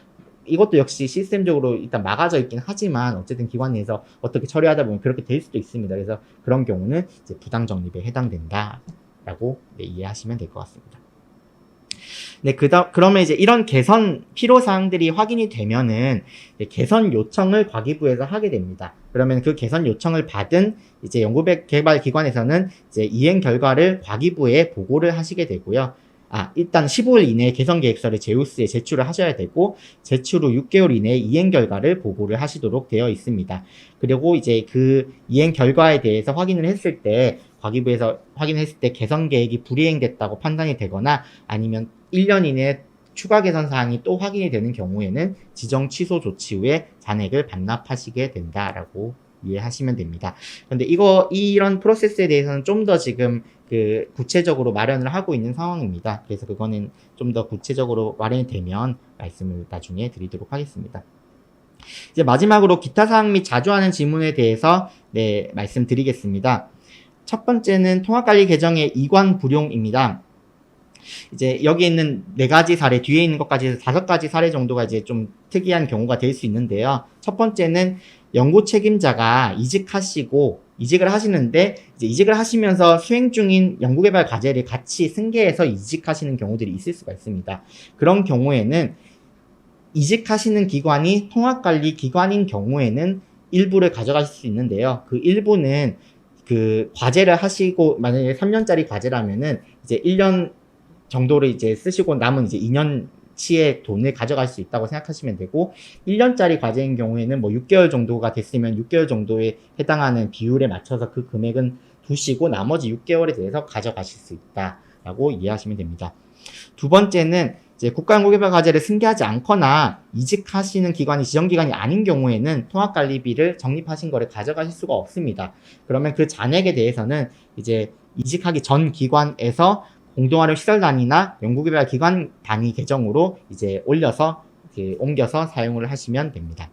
이것도 역시 시스템적으로 일단 막아져 있긴 하지만 어쨌든 기관 내에서 어떻게 처리하다 보면 그렇게 될 수도 있습니다. 그래서 그런 경우는 이제 부당 적립에 해당된다라고 이해하시면 될 것 같습니다. 네, 그러면 이제 이런 개선 필요사항들이 확인이 되면은 개선 요청을 과기부에서 하게 됩니다. 그러면 그 개선 요청을 받은 이제 연구개발기관에서는 이제 이행 결과를 과기부에 보고를 하시게 되고요. 일단 15일 이내에 개선 계획서를 제우스에 제출을 하셔야 되고, 제출 후 6개월 이내에 이행 결과를 보고를 하시도록 되어 있습니다. 그리고 이제 그 이행 결과에 대해서 확인을 했을 때, 과기부에서 확인했을 때 개선 계획이 불이행됐다고 판단이 되거나 아니면 1년 이내에 추가 개선 사항이 또 확인이 되는 경우에는 지정 취소 조치 후에 잔액을 반납하시게 된다라고 이해하시면 됩니다. 근데 이런 프로세스에 대해서는 좀 더 지금 그 구체적으로 마련을 하고 있는 상황입니다. 그래서 그거는 좀 더 구체적으로 마련이 되면 말씀을 나중에 드리도록 하겠습니다. 이제 마지막으로 기타 사항 및 자주 하는 질문에 대해서 말씀드리겠습니다. 첫 번째는 통합관리 계정의 이관 불용입니다. 이제 여기 있는 4가지 사례, 뒤에 있는 것까지 해서 5가지 사례 정도가 이제 좀 특이한 경우가 될 수 있는데요. 첫 번째는 연구 책임자가 이직을 하시는데, 이제 이직을 하시면서 수행 중인 연구개발 과제를 같이 승계해서 이직하시는 경우들이 있을 수가 있습니다. 그런 경우에는 이직하시는 기관이 통합관리 기관인 경우에는 일부를 가져가실 수 있는데요. 그 일부는 그 과제를 하시고, 만약에 3년짜리 과제라면은 이제 1년 정도를 이제 쓰시고 남은 이제 2년치의 돈을 가져갈 수 있다고 생각하시면 되고, 1년짜리 과제인 경우에는 뭐 6개월 정도가 됐으면 6개월 정도에 해당하는 비율에 맞춰서 그 금액은 두시고 나머지 6개월에 대해서 가져가실 수 있다라고 이해하시면 됩니다. 두 번째는 이제 국가연구개발 과제를 승계하지 않거나 이직하시는 기관이 지정기관이 아닌 경우에는 통합관리비를 적립하신 거를 가져가실 수가 없습니다. 그러면 그 잔액에 대해서는 이제 이직하기 전 기관에서 공동활용 시설 단위나 연구개발 기관 단위 계정으로 이제 옮겨서 사용을 하시면 됩니다.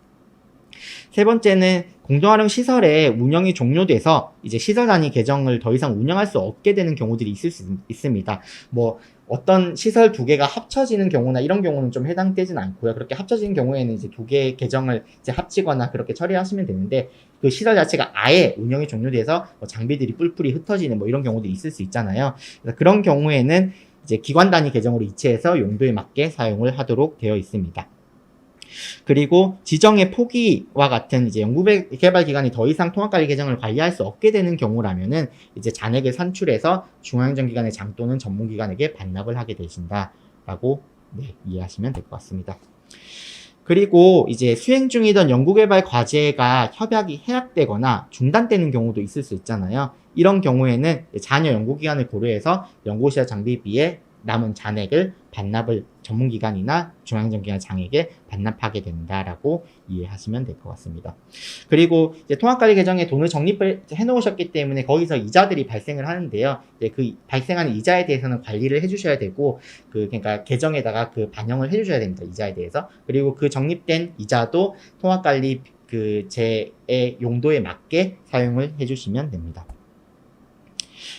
세 번째는 공동활용 시설의 운영이 종료돼서 이제 시설 단위 계정을 더 이상 운영할 수 없게 되는 경우들이 있을 수 있습니다. 뭐 어떤 시설 2개가 합쳐지는 경우나 이런 경우는 좀 해당되진 않고요. 그렇게 합쳐지는 경우에는 이제 2개의 계정을 이제 합치거나 그렇게 처리하시면 되는데, 그 시설 자체가 아예 운영이 종료돼서 뭐 장비들이 뿔뿔이 흩어지는 뭐 이런 경우도 있을 수 있잖아요. 그래서 그런 경우에는 이제 기관 단위 계정으로 이체해서 용도에 맞게 사용을 하도록 되어 있습니다. 그리고 지정의 포기와 같은 이제 연구개발 기관이 더 이상 통합관리 계정을 관리할 수 없게 되는 경우라면은 이제 잔액을 산출해서 중앙행정기관의 장 또는 전문기관에게 반납을 하게 되신다라고 이해하시면 될 것 같습니다. 그리고 이제 수행 중이던 연구개발 과제가 협약이 해약되거나 중단되는 경우도 있을 수 있잖아요. 이런 경우에는 자녀 연구기관을 고려해서 연구시설 장비비에 남은 잔액을 반납을 전문기관이나 중앙행정기관 장에게 반납하게 된다라고 이해하시면 될 것 같습니다. 그리고 이제 통합관리 계정에 돈을 적립을 해놓으셨기 때문에 거기서 이자들이 발생을 하는데요. 이제 그 발생하는 이자에 대해서는 관리를 해주셔야 되고, 그러니까 계정에다가 그 반영을 해주셔야 됩니다. 이자에 대해서. 그리고 그 적립된 이자도 통합관리 제의 용도에 맞게 사용을 해주시면 됩니다.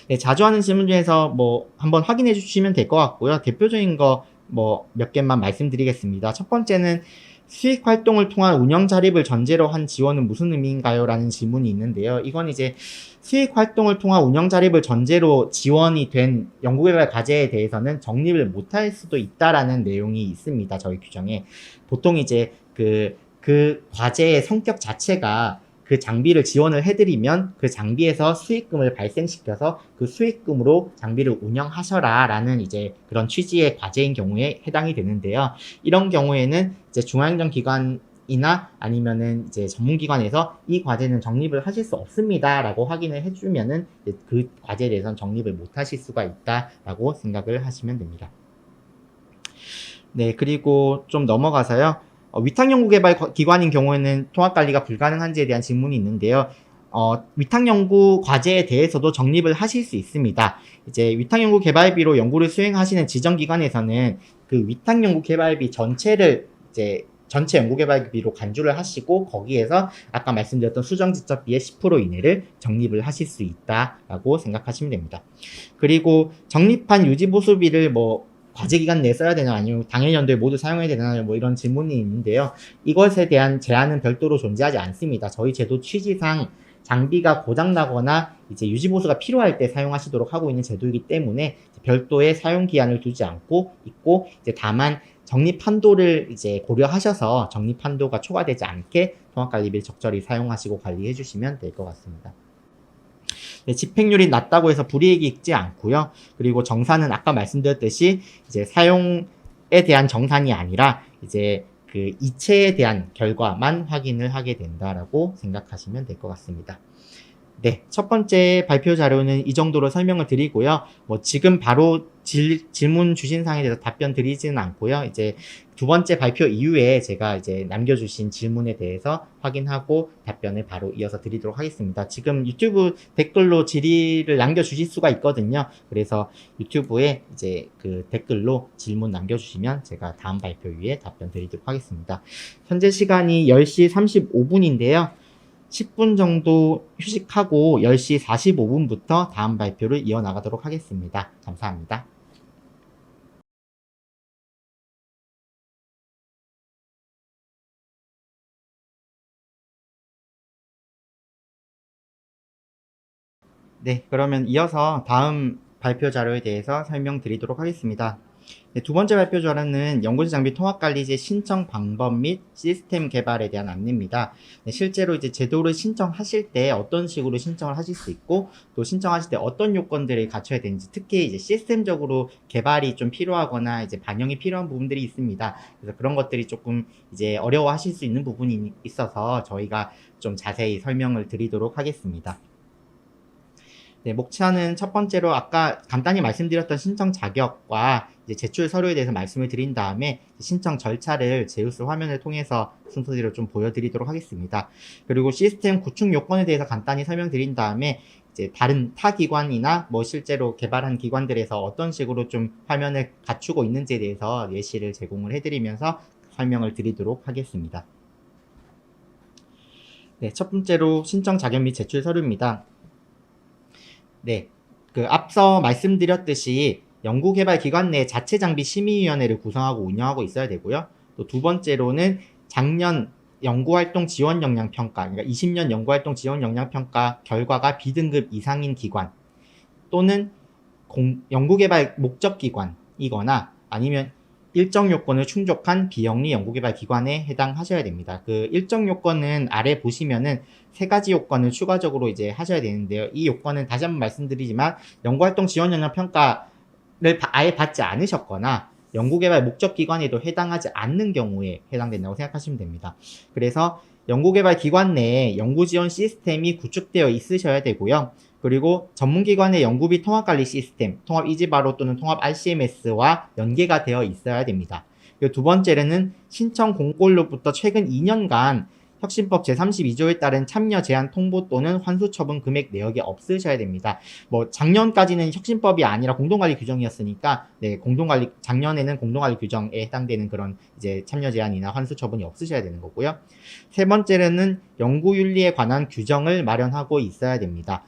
네, 자주 하는 질문 중에서 뭐 한번 확인해 주시면 될 것 같고요. 대표적인 거 뭐 몇 개만 말씀드리겠습니다. 첫 번째는 수익 활동을 통한 운영 자립을 전제로 한 지원은 무슨 의미인가요? 라는 질문이 있는데요. 이건 이제 수익 활동을 통한 운영 자립을 전제로 지원이 된 연구개발 과제에 대해서는 적립을 못할 수도 있다라는 내용이 있습니다. 저희 규정에. 보통 이제 그 과제의 성격 자체가 그 장비를 지원을 해드리면 그 장비에서 수익금을 발생시켜서 그 수익금으로 장비를 운영하셔라 라는 이제 그런 취지의 과제인 경우에 해당이 되는데요. 이런 경우에는 이제 중앙행정기관이나 아니면은 이제 전문기관에서 이 과제는 적립을 하실 수 없습니다 라고 확인을 해주면은 그 과제에 대해서는 적립을 못 하실 수가 있다라고 생각을 하시면 됩니다. 네, 그리고 좀 넘어가서요. 위탁연구개발 기관인 경우에는 통합관리가 불가능한지에 대한 질문이 있는데요. 위탁연구 과제에 대해서도 적립을 하실 수 있습니다. 이제 위탁연구개발비로 연구를 수행하시는 지정기관에서는 그 위탁연구개발비 전체를 이제 전체 연구개발비로 간주를 하시고 거기에서 아까 말씀드렸던 수정지적비의 10% 이내를 적립을 하실 수 있다라고 생각하시면 됩니다. 그리고 적립한 유지보수비를 뭐 과제기간 내에 써야 되나 아니면 당일 연도에 모두 사용해야 되나 뭐 이런 질문이 있는데요. 이것에 대한 제한은 별도로 존재하지 않습니다. 저희 제도 취지상 장비가 고장나거나 이제 유지보수가 필요할 때 사용하시도록 하고 있는 제도이기 때문에 별도의 사용기한을 두지 않고 있고, 이제 다만 적립 한도를 이제 고려하셔서 적립 한도가 초과되지 않게 통합관리비를 적절히 사용하시고 관리해 주시면 될 것 같습니다. 네, 집행률이 낮다고 해서 불이익이 있지 않고요. 그리고 정산은 아까 말씀드렸듯이 이제 사용에 대한 정산이 아니라 이제 그 이체에 대한 결과만 확인을 하게 된다라고 생각하시면 될 것 같습니다. 네, 첫 번째 발표 자료는 이 정도로 설명을 드리고요. 뭐 지금 바로 질문 주신 사항에 대해서 답변 드리지는 않고요. 이제 두 번째 발표 이후에 제가 이제 남겨주신 질문에 대해서 확인하고 답변을 바로 이어서 드리도록 하겠습니다. 지금 유튜브 댓글로 질의를 남겨주실 수가 있거든요. 그래서 유튜브에 이제 그 댓글로 질문 남겨주시면 제가 다음 발표 이후에 답변 드리도록 하겠습니다. 현재 시간이 10시 35분인데요. 10분 정도 휴식하고 10시 45분부터 다음 발표를 이어나가도록 하겠습니다. 감사합니다. 네, 그러면 이어서 다음 발표 자료에 대해서 설명드리도록 하겠습니다. 네, 두 번째 발표 자료는 연구지 장비 통합관리제 신청 방법 및 시스템 개발에 대한 안내입니다. 네, 실제로 이제 제도를 신청하실 때 어떤 식으로 신청을 하실 수 있고, 또 신청하실 때 어떤 요건들을 갖춰야 되는지, 특히 이제 시스템적으로 개발이 좀 필요하거나 이제 반영이 필요한 부분들이 있습니다. 그래서 그런 것들이 조금 이제 어려워하실 수 있는 부분이 있어서 저희가 좀 자세히 설명을 드리도록 하겠습니다. 네, 목차는 첫 번째로 아까 간단히 말씀드렸던 신청 자격과 이제 제출 서류에 대해서 말씀을 드린 다음에 신청 절차를 제우스 화면을 통해서 순서대로 좀 보여드리도록 하겠습니다. 그리고 시스템 구축 요건에 대해서 간단히 설명드린 다음에 이제 다른 타 기관이나 뭐 실제로 개발한 기관들에서 어떤 식으로 좀 화면을 갖추고 있는지에 대해서 예시를 제공을 해드리면서 설명을 드리도록 하겠습니다. 네, 첫 번째로 신청 자격 및 제출 서류입니다. 네, 앞서 말씀드렸듯이 연구개발기관 내 자체 장비 심의위원회를 구성하고 운영하고 있어야 되고요. 또 두 번째로는 작년 연구활동 지원 역량 평가, 그러니까 20년 연구활동 지원 역량 평가 결과가 B등급 이상인 기관 또는 연구개발 목적기관이거나 아니면 일정 요건을 충족한 비영리 연구개발 기관에 해당하셔야 됩니다. 그 일정 요건은 아래 보시면은 세 가지 요건을 추가적으로 이제 하셔야 되는데요. 이 요건은 다시 한번 말씀드리지만 연구활동 지원 역량 평가를 아예 받지 않으셨거나 연구개발 목적기관에도 해당하지 않는 경우에 해당된다고 생각하시면 됩니다. 그래서 연구개발 기관 내에 연구지원 시스템이 구축되어 있으셔야 되고요. 그리고 전문기관의 연구비 통합관리 시스템, 통합 이지바로 또는 통합 RCMS와 연계가 되어 있어야 됩니다. 그리고 두 번째는 신청 공고일로부터 최근 2년간 혁신법 제32조에 따른 참여 제한 통보 또는 환수 처분 금액 내역이 없으셔야 됩니다. 뭐 작년까지는 혁신법이 아니라 공동관리 규정이었으니까 네, 작년에는 공동관리 규정에 해당되는 그런 이제 참여 제한이나 환수 처분이 없으셔야 되는 거고요. 세 번째는 연구윤리에 관한 규정을 마련하고 있어야 됩니다.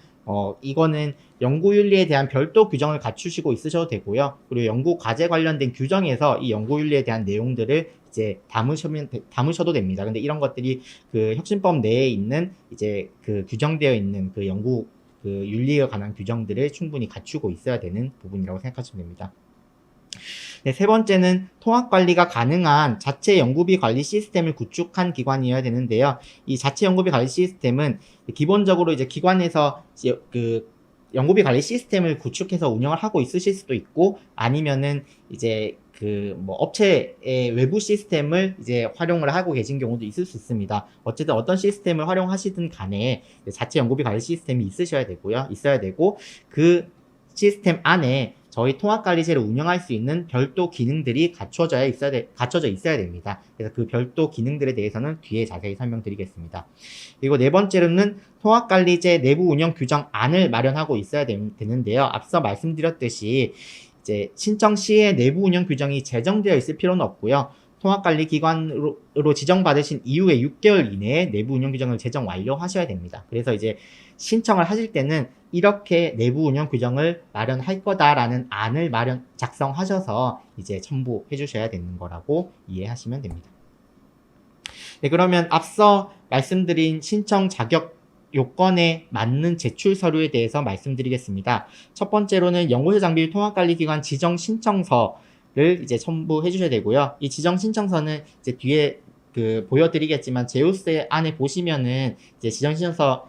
이거는 연구윤리에 대한 별도 규정을 갖추시고 있으셔도 되고요. 그리고 연구 과제 관련된 규정에서 이 연구윤리에 대한 내용들을 이제 담으셔도 됩니다. 근데 이런 것들이 그 혁신법 내에 있는 이제 그 규정되어 있는 그 연구 그 윤리에 관한 규정들을 충분히 갖추고 있어야 되는 부분이라고 생각하시면 됩니다. 네, 세 번째는 통합관리가 가능한 자체 연구비 관리 시스템을 구축한 기관이어야 되는데요. 이 자체 연구비 관리 시스템은 기본적으로 이제 기관에서 그 연구비 관리 시스템을 구축해서 운영을 하고 있으실 수도 있고 아니면은 이제 그 뭐 업체의 외부 시스템을 이제 활용을 하고 계신 경우도 있을 수 있습니다. 어쨌든 어떤 시스템을 활용하시든 간에 자체 연구비 관리 시스템이 있어야 되고 그 시스템 안에 저희 통합관리제를 운영할 수 있는 별도 기능들이 갖춰져 있어야 됩니다. 그래서 그 별도 기능들에 대해서는 뒤에 자세히 설명드리겠습니다. 그리고 네 번째로는 통합관리제 내부 운영 규정안을 마련하고 있어야 되는데요. 앞서 말씀드렸듯이 이제 신청 시에 내부 운영 규정이 제정되어 있을 필요는 없고요. 통합관리기관으로 지정받으신 이후에 6개월 이내에 내부 운영 규정을 제정 완료하셔야 됩니다. 그래서 이제 신청을 하실 때는 이렇게 내부 운영 규정을 마련할 거다라는 안을 작성하셔서 이제 첨부해 주셔야 되는 거라고 이해하시면 됩니다. 네, 그러면 앞서 말씀드린 신청 자격 요건에 맞는 제출 서류에 대해서 말씀드리겠습니다. 첫 번째로는 연구소 장비 통합관리기관 지정 신청서를 이제 첨부해 주셔야 되고요. 이 지정 신청서는 이제 뒤에 보여드리겠지만 제우스 안에 보시면은 이제 지정 신청서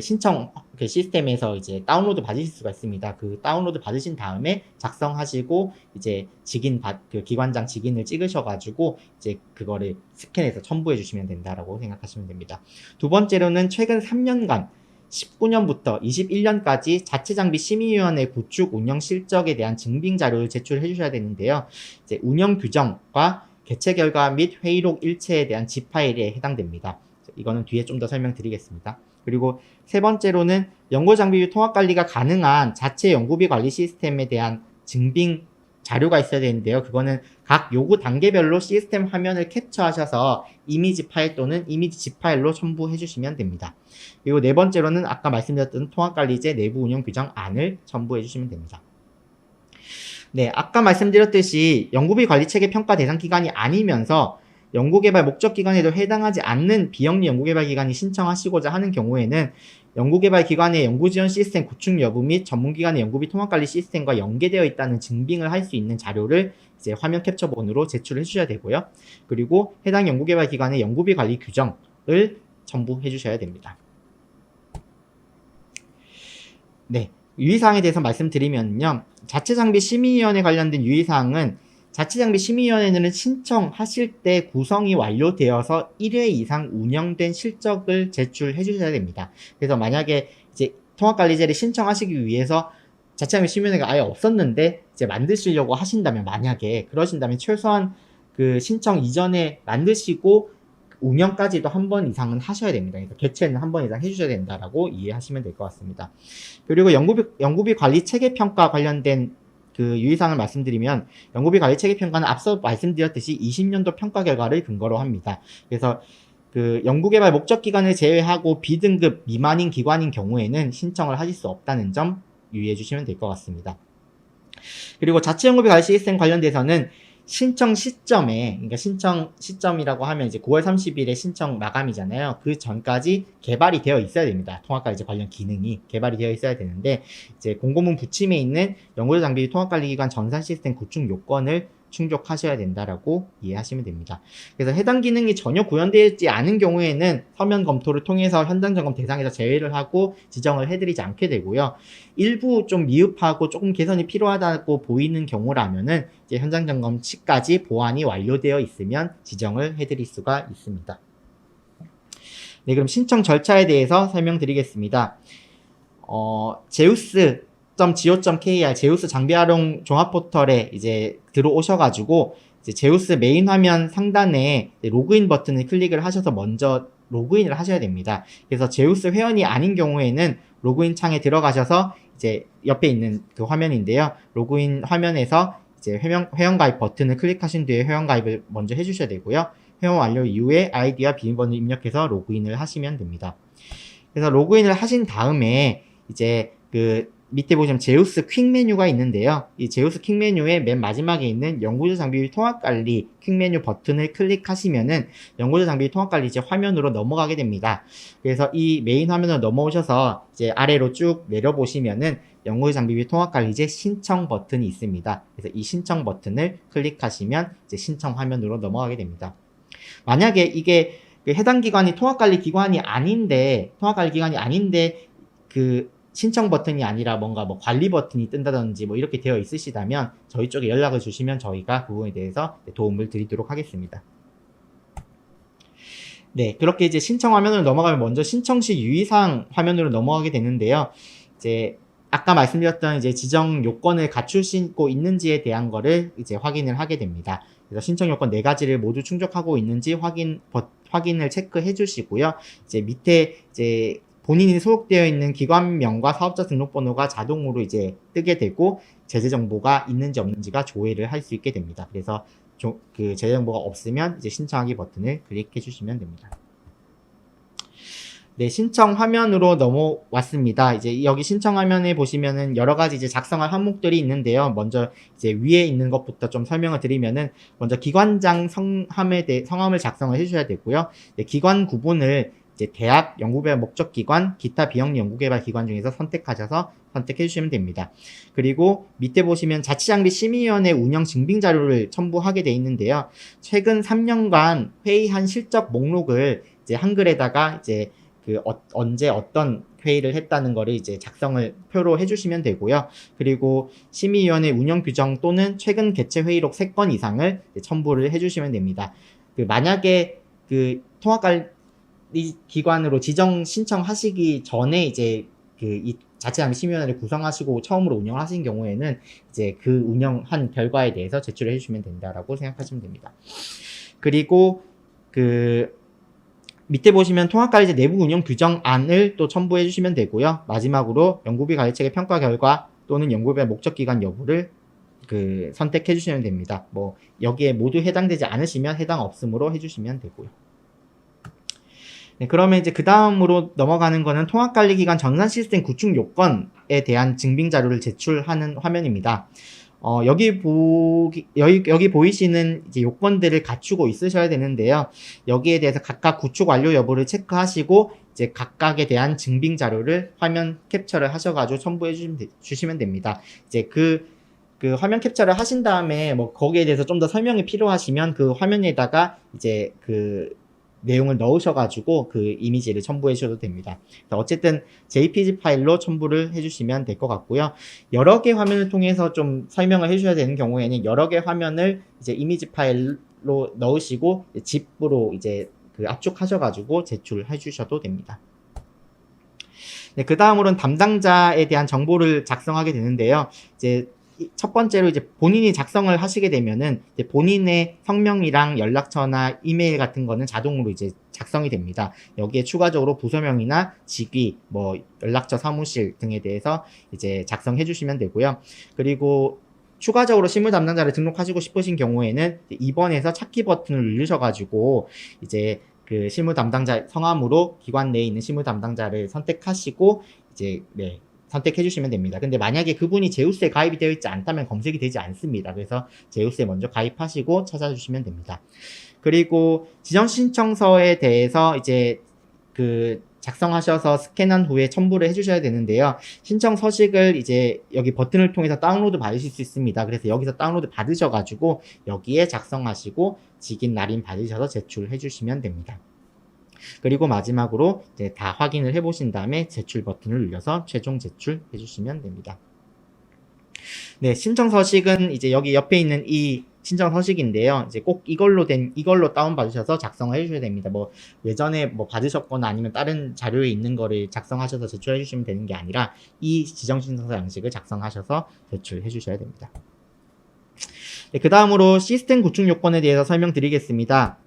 신청 시스템에서 이제 다운로드 받으실 수가 있습니다. 그 다운로드 받으신 다음에 작성하시고 이제 기관장 직인을 찍으셔가지고 이제 그거를 스캔해서 첨부해 주시면 된다라고 생각하시면 됩니다. 두 번째로는 최근 3년간 19년부터 21년까지 자체 장비 심의위원회 구축 운영 실적에 대한 증빙 자료를 제출해 주셔야 되는데요. 이제 운영 규정과 개최 결과 및 회의록 일체에 대한 지파일에 해당됩니다. 이거는 뒤에 좀 더 설명드리겠습니다. 그리고 세 번째로는 연구 장비 통합 관리가 가능한 자체 연구비 관리 시스템에 대한 증빙 자료가 있어야 되는데요. 그거는 각 요구 단계별로 시스템 화면을 캡처하셔서 이미지 파일 또는 이미지 zip 파일로 첨부해 주시면 됩니다. 그리고 네 번째로는 아까 말씀드렸던 통합관리제 내부 운영 규정안을 첨부해 주시면 됩니다. 네, 아까 말씀드렸듯이 연구비 관리체계 평가 대상 기관이 아니면서 연구개발 목적기관에도 해당하지 않는 비영리 연구개발기관이 신청하시고자 하는 경우에는 연구개발기관의 연구지원 시스템 구축 여부 및 전문기관의 연구비 통합관리 시스템과 연계되어 있다는 증빙을 할 수 있는 자료를 이제 화면 캡처본으로 제출해 주셔야 되고요. 그리고 해당 연구개발기관의 연구비 관리 규정을 첨부해 주셔야 됩니다. 네, 유의사항에 대해서 말씀드리면요. 자체장비 심의위원회 관련된 유의사항은 자체장비 심의위원회는 신청하실 때 구성이 완료되어서 1회 이상 운영된 실적을 제출해 주셔야 됩니다. 그래서 만약에 이제 통합관리제를 신청하시기 위해서 자체장비 심의위원회가 아예 없었는데 이제 만드시려고 하신다면, 만약에 그러신다면 최소한 그 신청 이전에 만드시고 운영까지도 한 번 이상은 하셔야 됩니다. 그러니까 개최는 한 번 이상 해주셔야 된다라고 이해하시면 될 것 같습니다. 그리고 연구비 관리 체계 평가 관련된 그 유의사항을 말씀드리면, 연구비 관리 체계 평가는 앞서 말씀드렸듯이 20년도 평가 결과를 근거로 합니다. 그래서 그 연구개발 목적 기관을 제외하고 B등급 미만인 기관인 경우에는 신청을 하실 수 없다는 점 유의해 주시면 될 것 같습니다. 그리고 자체 연구비 관리 시스템 관련돼서는 신청 시점에, 그러니까 신청 시점이라고 하면 이제 9월 30일에 신청 마감이잖아요. 그 전까지 개발이 되어 있어야 됩니다. 통합관리제 관련 기능이 개발이 되어 있어야 되는데, 이제 공고문 부침에 있는 연구자 장비 통합관리기관 전산 시스템 구축 요건을 충족하셔야 된다라고 이해하시면 됩니다. 그래서 해당 기능이 전혀 구현되어 있지 않은 경우에는 서면 검토를 통해서 현장 점검 대상에서 제외를 하고 지정을 해드리지 않게 되고요. 일부 좀 미흡하고 조금 개선이 필요하다고 보이는 경우라면은 이제 현장 점검 시까지 보완이 완료되어 있으면 지정을 해드릴 수가 있습니다. 네, 그럼 신청 절차에 대해서 설명드리겠습니다. 제우스.go.kr 제우스 장비 활용 종합 포털에 이제 들어오셔가지고 이제 제우스 메인 화면 상단에 로그인 버튼을 클릭을 하셔서 먼저 로그인을 하셔야 됩니다. 그래서 제우스 회원이 아닌 경우에는 로그인 창에 들어가셔서 이제 옆에 있는 그 화면인데요. 로그인 화면에서 이제 회원가입 버튼을 클릭하신 뒤에 회원가입을 먼저 해주셔야 되고요. 회원 완료 이후에 아이디와 비밀번호를 입력해서 로그인을 하시면 됩니다. 그래서 로그인을 하신 다음에 이제 그 밑에 보시면 제우스 퀵 메뉴가 있는데요. 이 제우스 퀵 메뉴의 맨 마지막에 있는 연구자 장비 통합관리 퀵 메뉴 버튼을 클릭하시면은 연구자 장비 통합관리 이제 화면으로 넘어가게 됩니다. 그래서 이 메인 화면으로 넘어오셔서 이제 아래로 쭉 내려보시면은 연구자 장비 통합관리제 신청 버튼이 있습니다. 그래서 이 신청 버튼을 클릭하시면 이제 신청 화면으로 넘어가게 됩니다. 만약에 이게 해당 기관이 통합관리 기관이 아닌데 그 신청 버튼이 아니라 뭔가 뭐 관리 버튼이 뜬다든지 뭐 이렇게 되어 있으시다면 저희 쪽에 연락을 주시면 저희가 그 부분에 대해서 도움을 드리도록 하겠습니다. 네, 그렇게 이제 신청 화면으로 넘어가면 먼저 신청 시 유의사항 화면으로 넘어가게 되는데요. 이제 아까 말씀드렸던 이제 지정 요건을 갖추시고 있는지에 대한 거를 이제 확인을 하게 됩니다. 그래서 신청 요건 4가지를 모두 충족하고 있는지 확인을 체크해 주시고요. 이제 밑에 이제 본인이 소속되어 있는 기관명과 사업자 등록번호가 자동으로 이제 뜨게 되고 제재 정보가 있는지 없는지가 조회를 할 수 있게 됩니다. 그래서 그 제재 정보가 없으면 이제 신청하기 버튼을 클릭해 주시면 됩니다. 네, 신청 화면으로 넘어왔습니다. 이제 여기 신청 화면에 보시면은 여러 가지 이제 작성할 항목들이 있는데요. 먼저 이제 위에 있는 것부터 좀 설명을 드리면은 먼저 기관장 성함을 작성을 해주셔야 되고요. 네, 기관 구분을 이제 대학, 연구개발 목적기관, 기타 비영리 연구개발기관 중에서 선택하셔서 선택해 주시면 됩니다. 그리고 밑에 보시면 자치장비 심의위원회 운영 증빙자료를 첨부하게 되어 있는데요. 최근 3년간 회의한 실적 목록을 이제 한글에다가 이제 언제 어떤 회의를 했다는 거를 이제 작성을 표로 해주시면 되고요. 그리고 심의위원회 운영 규정 또는 최근 개최 회의록 3건 이상을 첨부를 해주시면 됩니다. 만약에 그 통합관리 기관으로 지정 신청하시기 전에 이제 이 자체장비 심의위원회를 구성하시고 처음으로 운영하신 경우에는 이제 그 운영한 결과에 대해서 제출해 주시면 된다라고 생각하시면 됩니다. 그리고 밑에 보시면 통합관리제 내부 운영 규정안을 또 첨부해 주시면 되고요. 마지막으로 연구비 관리체계 평가 결과 또는 연구비 목적 기간 여부를 선택해 주시면 됩니다. 뭐 여기에 모두 해당되지 않으시면 해당 없음으로 해주시면 되고요. 네, 그러면 이제 그 다음으로 넘어가는 거는 통합관리기관 전산 시스템 구축 요건에 대한 증빙 자료를 제출하는 화면입니다. 여기 보이시는 이제 요건들을 갖추고 있으셔야 되는데요. 여기에 대해서 각각 구축 완료 여부를 체크하시고 이제 각각에 대한 증빙 자료를 화면 캡처를 하셔가지고 첨부해 주시면 됩니다. 이제 그 화면 캡처를 하신 다음에 뭐 거기에 대해서 좀 더 설명이 필요하시면 그 화면에다가 이제 그 내용을 넣으셔가지고 그 이미지를 첨부해 주셔도 됩니다. 어쨌든 JPG 파일로 첨부를 해주시면 될 것 같고요. 여러 개 화면을 통해서 좀 설명을 해주셔야 되는 경우에는 여러 개 화면을 이제 이미지 파일로 넣으시고 zip으로 이제 그 압축하셔가지고 제출해 주셔도 됩니다. 네, 그 다음으로는 담당자에 대한 정보를 작성하게 되는데요. 이제 첫 번째로 이제 본인이 작성을 하시게 되면은 이제 본인의 성명이랑 연락처나 이메일 같은 거는 자동으로 이제 작성이 됩니다. 여기에 추가적으로 부서명이나 직위, 뭐 연락처 사무실 등에 대해서 이제 작성해 주시면 되고요. 그리고 추가적으로 실무 담당자를 등록하시고 싶으신 경우에는 2번에서 찾기 버튼을 누르셔가지고 이제 그 실무 담당자 성함으로 기관 내에 있는 실무 담당자를 선택하시고 이제 선택해 주시면 됩니다. 근데 만약에 그분이 제우스에 가입이 되어 있지 않다면 검색이 되지 않습니다. 그래서 제우스에 먼저 가입하시고 찾아주시면 됩니다. 그리고 지정 신청서에 대해서 이제 그 작성하셔서 스캔한 후에 첨부를 해주셔야 되는데요. 신청 서식을 이제 여기 버튼을 통해서 다운로드 받으실 수 있습니다. 그래서 여기서 다운로드 받으셔가지고 여기에 작성하시고 직인 날인 받으셔서 제출해 주시면 됩니다. 그리고 마지막으로 이제 다 확인을 해보신 다음에 제출 버튼을 눌러서 최종 제출해 주시면 됩니다. 네, 신청 서식은 이제 여기 옆에 있는 이 신청 서식인데요. 이제 꼭 이걸로 다운 받으셔서 작성을 해주셔야 됩니다. 뭐 예전에 뭐 받으셨거나 아니면 다른 자료에 있는 거를 작성하셔서 제출해 주시면 되는 게 아니라 이 지정 신청서 양식을 작성하셔서 제출해 주셔야 됩니다. 네, 그 다음으로 시스템 구축 요건에 대해서 설명드리겠습니다.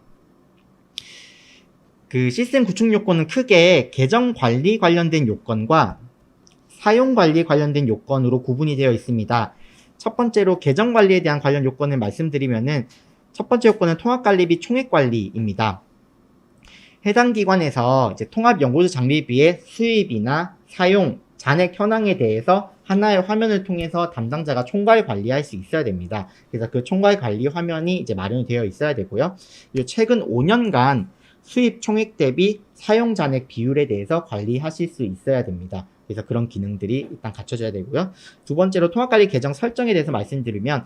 그 시스템 구축 요건은 크게 계정 관리 관련된 요건과 사용 관리 관련된 요건으로 구분이 되어 있습니다. 첫 번째로 계정 관리에 대한 관련 요건을 말씀드리면은 첫 번째 요건은 통합 관리 및 총액 관리입니다. 해당 기관에서 이제 통합 연구소 장비비의 수입이나 사용, 잔액 현황에 대해서 하나의 화면을 통해서 담당자가 총괄 관리할 수 있어야 됩니다. 그래서 그 총괄 관리 화면이 이제 마련이 되어 있어야 되고요. 그리고 최근 5년간 수입 총액 대비 사용 잔액 비율에 대해서 관리하실 수 있어야 됩니다. 그래서 그런 기능들이 일단 갖춰져야 되고요. 두 번째로 통합관리 계정 설정에 대해서 말씀드리면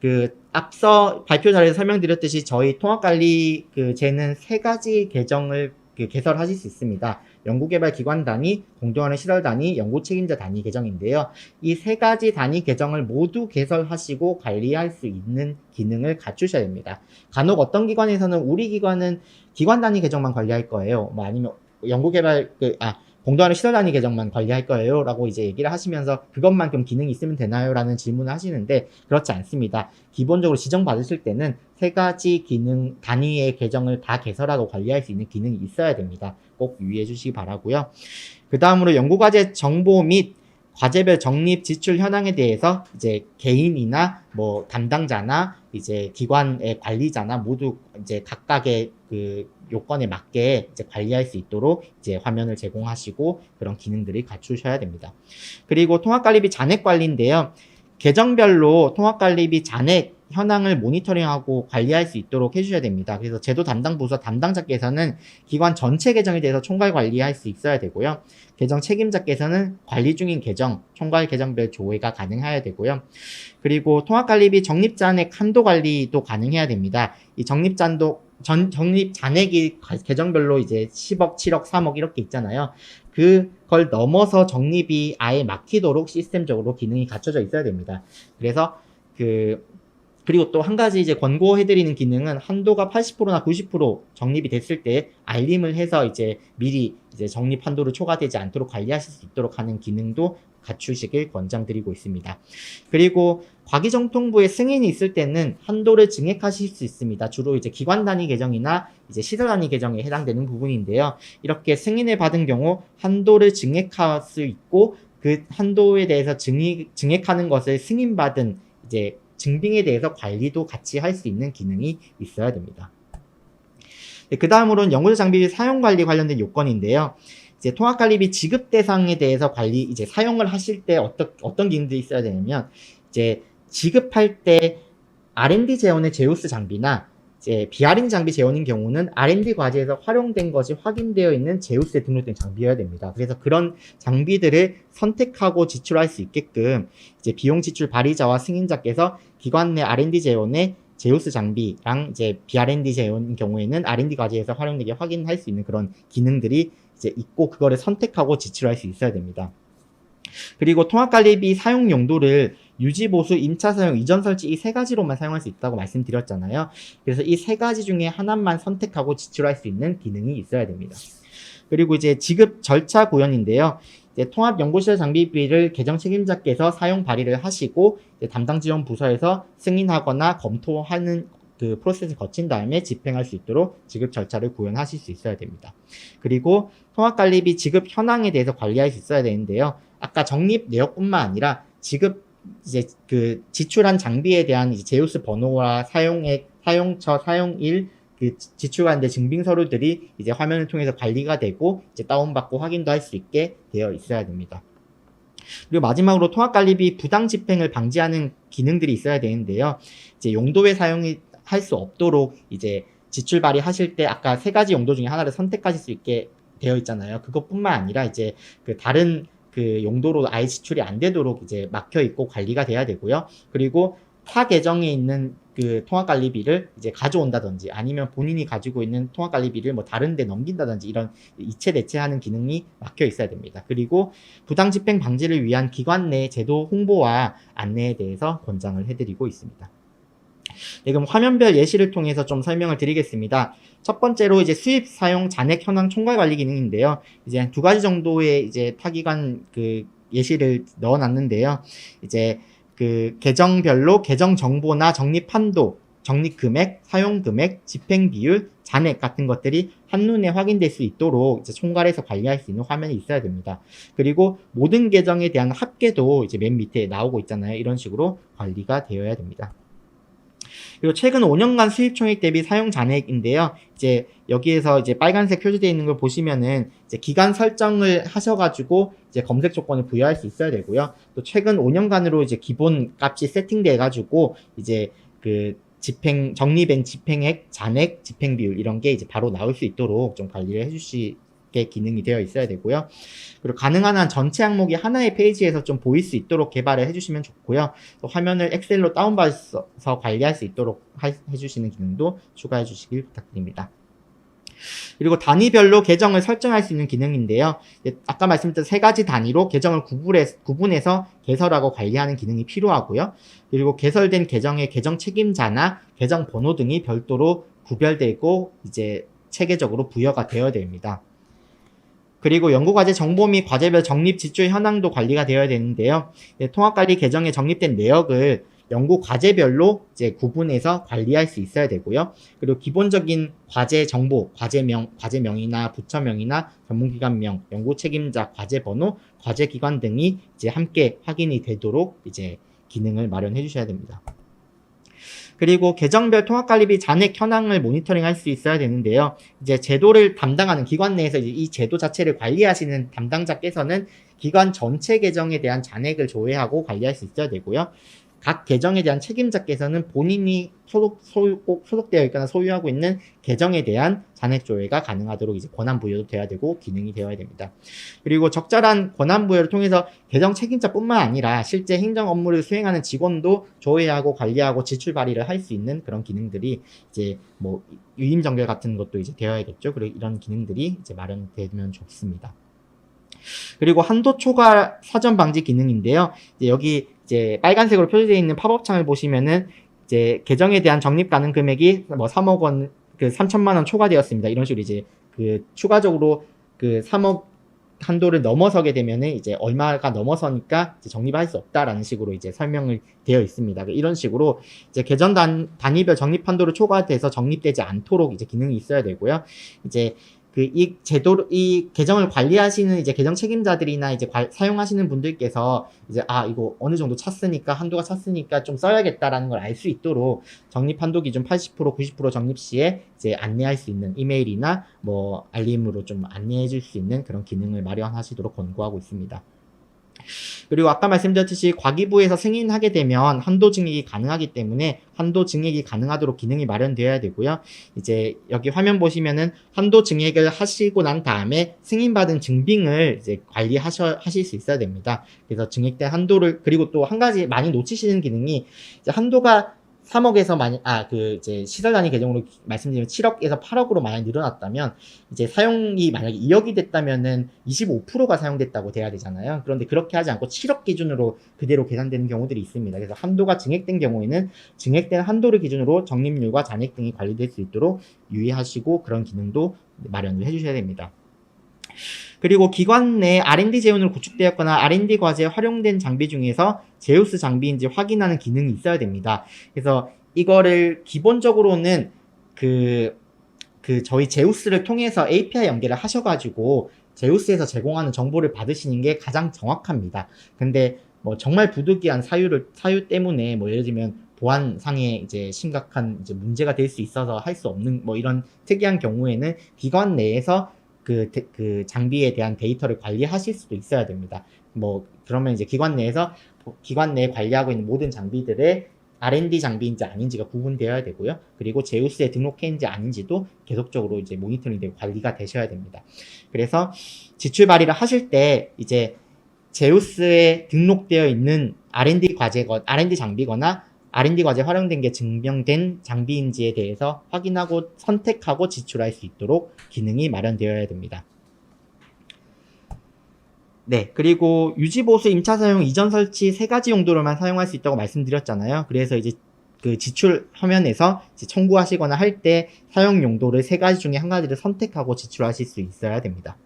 그 앞서 발표 자료에서 설명드렸듯이 저희 통합관리 쟤는 세 가지 계정을 개설하실 수 있습니다. 연구개발 기관 단위, 공동하는 시설 단위, 연구 책임자 단위 계정인데요. 이 세 가지 단위 계정을 모두 개설하시고 관리할 수 있는 기능을 갖추셔야 됩니다. 간혹 어떤 기관에서는 우리 기관은 기관 단위 계정만 관리할 거예요. 뭐 아니면 연구개발 공동하는 시설 단위 계정만 관리할 거예요 라고 이제 얘기를 하시면서 그것만큼 기능이 있으면 되나요? 라는 질문을 하시는데 그렇지 않습니다. 기본적으로 지정받으실 때는 세 가지 기능 단위의 계정을 다 개설하고 관리할 수 있는 기능이 있어야 됩니다. 꼭 유의해 주시기 바라고요. 그 다음으로 연구과제 정보 및 과제별 적립 지출 현황에 대해서 이제 개인이나 뭐 담당자나 이제 기관의 관리자나 모두 이제 각각의 그 요건에 맞게 이제 관리할 수 있도록 이제 화면을 제공하시고 그런 기능들을 갖추셔야 됩니다. 그리고 통합관리비 잔액 관리인데요. 계정별로 통합관리비 잔액 현황을 모니터링하고 관리할 수 있도록 해주셔야 됩니다. 그래서 제도 담당 부서 담당자께서는 기관 전체 계정에 대해서 총괄 관리할 수 있어야 되고요. 계정 책임자께서는 관리 중인 계정, 총괄 계정별 조회가 가능해야 되고요. 그리고 통합관리비 적립잔액 한도 관리도 가능해야 됩니다. 이 적립 잔액이 계정별로 이제 10억, 7억, 3억 이렇게 있잖아요. 그걸 넘어서 적립이 아예 막히도록 시스템적으로 기능이 갖춰져 있어야 됩니다. 그래서 그리고 또 한 가지 이제 권고해드리는 기능은 한도가 80%나 90% 적립이 됐을 때 알림을 해서 이제 미리 이제 적립 한도를 초과되지 않도록 관리하실 수 있도록 하는 기능도 갖추시길 권장드리고 있습니다. 그리고 과기정통부의 승인이 있을 때는 한도를 증액하실 수 있습니다. 주로 이제 기관 단위 계정이나 이제 시설 단위 계정에 해당되는 부분인데요. 이렇게 승인을 받은 경우 한도를 증액할 수 있고 그 한도에 대해서 증액하는 것을 승인받은 이제 증빙에 대해서 관리도 같이 할 수 있는 기능이 있어야 됩니다. 네, 그 다음으로는 연구소 장비 사용관리 관련된 요건인데요. 이제 통합관리비 지급 대상에 대해서 이제 사용을 하실 때 어떤 기능들이 있어야 되냐면, 이제 지급할 때 R&D 재원의 제우스 장비나 이제 비아린 장비 재원인 경우는 R&D 과제에서 활용된 것이 확인되어 있는 제우스에 등록된 장비여야 됩니다. 그래서 그런 장비들을 선택하고 지출할 수 있게끔 이제 비용 지출 발의자와 승인자께서 기관 내 R&D 재원의 제우스 장비랑 이제 비R&D 재원인 경우에는 R&D 과제에서 활용되게 확인할 수 있는 그런 기능들이 이제 있고 그거를 선택하고 지출할 수 있어야 됩니다. 그리고 통합관리비 사용 용도를 유지, 보수, 임차 사용, 이전 설치 이 세 가지로만 사용할 수 있다고 말씀드렸잖아요. 그래서 이 세 가지 중에 하나만 선택하고 지출할 수 있는 기능이 있어야 됩니다. 그리고 이제 지급 절차 구현인데요. 이제 통합연구시설 장비비를 계정 책임자께서 사용 발의를 하시고 이제 담당 지원 부서에서 승인하거나 검토하는 그 프로세스를 거친 다음에 집행할 수 있도록 지급 절차를 구현하실 수 있어야 됩니다. 그리고 통합관리비 지급 현황에 대해서 관리할 수 있어야 되는데요. 아까 적립 내역뿐만 아니라 지급 이제 그 지출한 장비에 대한 이제 제우스 번호와 사용액, 사용처, 사용일 그 지출한 데 증빙 서류들이 이제 화면을 통해서 관리가 되고 이제 다운받고 확인도 할 수 있게 되어 있어야 됩니다. 그리고 마지막으로 통합관리비 부당 집행을 방지하는 기능들이 있어야 되는데요. 이제 용도에 사용이 할 수 없도록 이제 지출 발의하실 때 아까 세 가지 용도 중에 하나를 선택하실 수 있게 되어 있잖아요. 그것뿐만 아니라 이제 그 다른 그 용도로 아예 지출이 안 되도록 이제 막혀 있고 관리가 돼야 되고요. 그리고 타 계정에 있는 그 통합관리비를 이제 가져온다든지 아니면 본인이 가지고 있는 통합관리비를 뭐 다른 데 넘긴다든지 이런 이체 대체하는 기능이 막혀 있어야 됩니다. 그리고 부당 집행 방지를 위한 기관 내 제도 홍보와 안내에 대해서 권장을 해드리고 있습니다. 네, 그럼 화면별 예시를 통해서 좀 설명을 드리겠습니다. 첫 번째로 이제 수입 사용 잔액 현황 총괄 관리 기능인데요. 이제 두 가지 정도의 이제 타기관 그 예시를 넣어놨는데요. 이제 그 계정별로 계정 정보나 적립 한도, 적립 금액, 사용 금액, 집행 비율, 잔액 같은 것들이 한눈에 확인될 수 있도록 이제 총괄해서 관리할 수 있는 화면이 있어야 됩니다. 그리고 모든 계정에 대한 합계도 이제 맨 밑에 나오고 있잖아요. 이런 식으로 관리가 되어야 됩니다. 그리고 최근 5년간 수입 총액 대비 사용 잔액인데요. 이제 여기에서 이제 빨간색 표시되어 있는 걸 보시면은 이제 기간 설정을 하셔가지고 이제 검색 조건을 부여할 수 있어야 되고요. 또 최근 5년간으로 이제 기본 값이 세팅돼 가지고 이제 그 집행 적립된 집행액, 잔액, 집행 비율 이런 게 이제 바로 나올 수 있도록 좀 관리를 해주시게 기능이 되어 있어야 되고요. 그리고 가능한 한 전체 항목이 하나의 페이지에서 좀 보일 수 있도록 개발을 해주시면 좋고요. 또 화면을 엑셀로 다운받아서 관리할 수 있도록 해주시는 기능도 추가해 주시길 부탁드립니다. 그리고 단위별로 계정을 설정할 수 있는 기능인데요. 아까 말씀드린 세 가지 단위로 계정을 구분해서 개설하고 관리하는 기능이 필요하고요. 그리고 개설된 계정의 계정 책임자나 계정 번호 등이 별도로 구별되고 이제 체계적으로 부여가 되어야 됩니다. 그리고 연구과제 정보 및 과제별 적립 지출 현황도 관리가 되어야 되는데요. 통합관리 계정에 적립된 내역을 연구 과제별로 이제 구분해서 관리할 수 있어야 되고요. 그리고 기본적인 과제 정보, 과제명이나 부처명이나 전문기관명, 연구 책임자, 과제 번호, 과제 기관 등이 이제 함께 확인이 되도록 이제 기능을 마련해 주셔야 됩니다. 그리고 계정별 통합관리비 잔액 현황을 모니터링 할 수 있어야 되는데요. 이제 제도를 담당하는 기관 내에서 이 제도 자체를 관리하시는 담당자께서는 기관 전체 계정에 대한 잔액을 조회하고 관리할 수 있어야 되고요. 각 계정에 대한 책임자께서는 본인이 소속되어 있거나 소유하고 있는 계정에 대한 잔액 조회가 가능하도록 이제 권한 부여도 돼야 되고 기능이 되어야 됩니다. 그리고 적절한 권한 부여를 통해서 계정 책임자뿐만 아니라 실제 행정 업무를 수행하는 직원도 조회하고 관리하고 지출 발의를 할 수 있는 그런 기능들이 이제 뭐 유임 정결 같은 것도 이제 되어야겠죠. 그리고 이런 기능들이 이제 마련되면 좋습니다. 그리고 한도 초과 사전 방지 기능인데요. 이제 여기 이제 빨간색으로 표시되어 있는 팝업 창을 보시면은 이제 계정에 대한 적립 가능 금액이 뭐 3억 원, 그 3천만 원 초과되었습니다. 이런 식으로 이제 그 추가적으로 그 3억 한도를 넘어서게 되면은 이제 얼마가 넘어서니까 이제 적립할 수 없다라는 식으로 이제 설명을 되어 있습니다. 이런 식으로 이제 계정 단위별 적립 한도를 초과돼서 적립되지 않도록 이제 기능이 있어야 되고요. 이제 이 계정을 관리하시는 이제 계정 책임자들이나 이제 사용하시는 분들께서 이제 이거 어느 정도 찼으니까 한도가 찼으니까 좀 써야겠다라는 걸 알 수 있도록 적립 한도 기준 80%, 90% 적립 시에 이제 안내할 수 있는 이메일이나 뭐 알림으로 좀 안내해 줄 수 있는 그런 기능을 마련하시도록 권고하고 있습니다. 그리고 아까 말씀드렸듯이 과기부에서 승인하게 되면 한도 증액이 가능하기 때문에 한도 증액이 가능하도록 기능이 마련되어야 되고요. 이제 여기 화면 보시면은 한도 증액을 하시고 난 다음에 승인받은 증빙을 이제 하실 수 있어야 됩니다. 그래서 증액된 한도를, 그리고 또 한 가지 많이 놓치시는 기능이, 이제 한도가 3억에서 이제 시설 단위 계정으로 말씀드리면 7억에서 8억으로 만약 늘어났다면, 이제 사용이 만약에 2억이 됐다면은 25%가 사용됐다고 돼야 되잖아요. 그런데 그렇게 하지 않고 7억 기준으로 그대로 계산되는 경우들이 있습니다. 그래서 한도가 증액된 경우에는 증액된 한도를 기준으로 적립률과 잔액 등이 관리될 수 있도록 유의하시고, 그런 기능도 마련을 해주셔야 됩니다. 그리고 기관 내 R&D 재원으로 구축되었거나 R&D 과제에 활용된 장비 중에서 제우스 장비인지 확인하는 기능이 있어야 됩니다. 그래서 이거를 기본적으로는 저희 제우스를 통해서 API 연결을 하셔가지고 제우스에서 제공하는 정보를 받으시는 게 가장 정확합니다. 근데 뭐 정말 부득이한 사유 때문에 뭐 예를 들면 보안상의 이제 심각한 이제 문제가 될 수 있어서 할 수 없는 뭐 이런 특이한 경우에는 기관 내에서 그 장비에 대한 데이터를 관리하실 수도 있어야 됩니다. 뭐 그러면 이제 기관 내에 관리하고 있는 모든 장비들의 R&D 장비인지 아닌지가 구분되어야 되고요. 그리고 제우스에 등록했는지 아닌지도 계속적으로 이제 모니터링되고 관리가 되셔야 됩니다. 그래서 지출 발의를 하실 때 이제 제우스에 등록되어 있는 R&D 장비거나 R&D 과제 활용된 게 증명된 장비인지에 대해서 확인하고 선택하고 지출할 수 있도록 기능이 마련되어야 됩니다. 네, 그리고 유지보수 임차 사용 이전 설치 3가지 용도로만 사용할 수 있다고 말씀드렸잖아요. 그래서 이제 그 지출 화면에서 이제 청구하시거나 할 때 사용 용도를 3가지 중에 한 가지를 선택하고 지출하실 수 있어야 됩니다.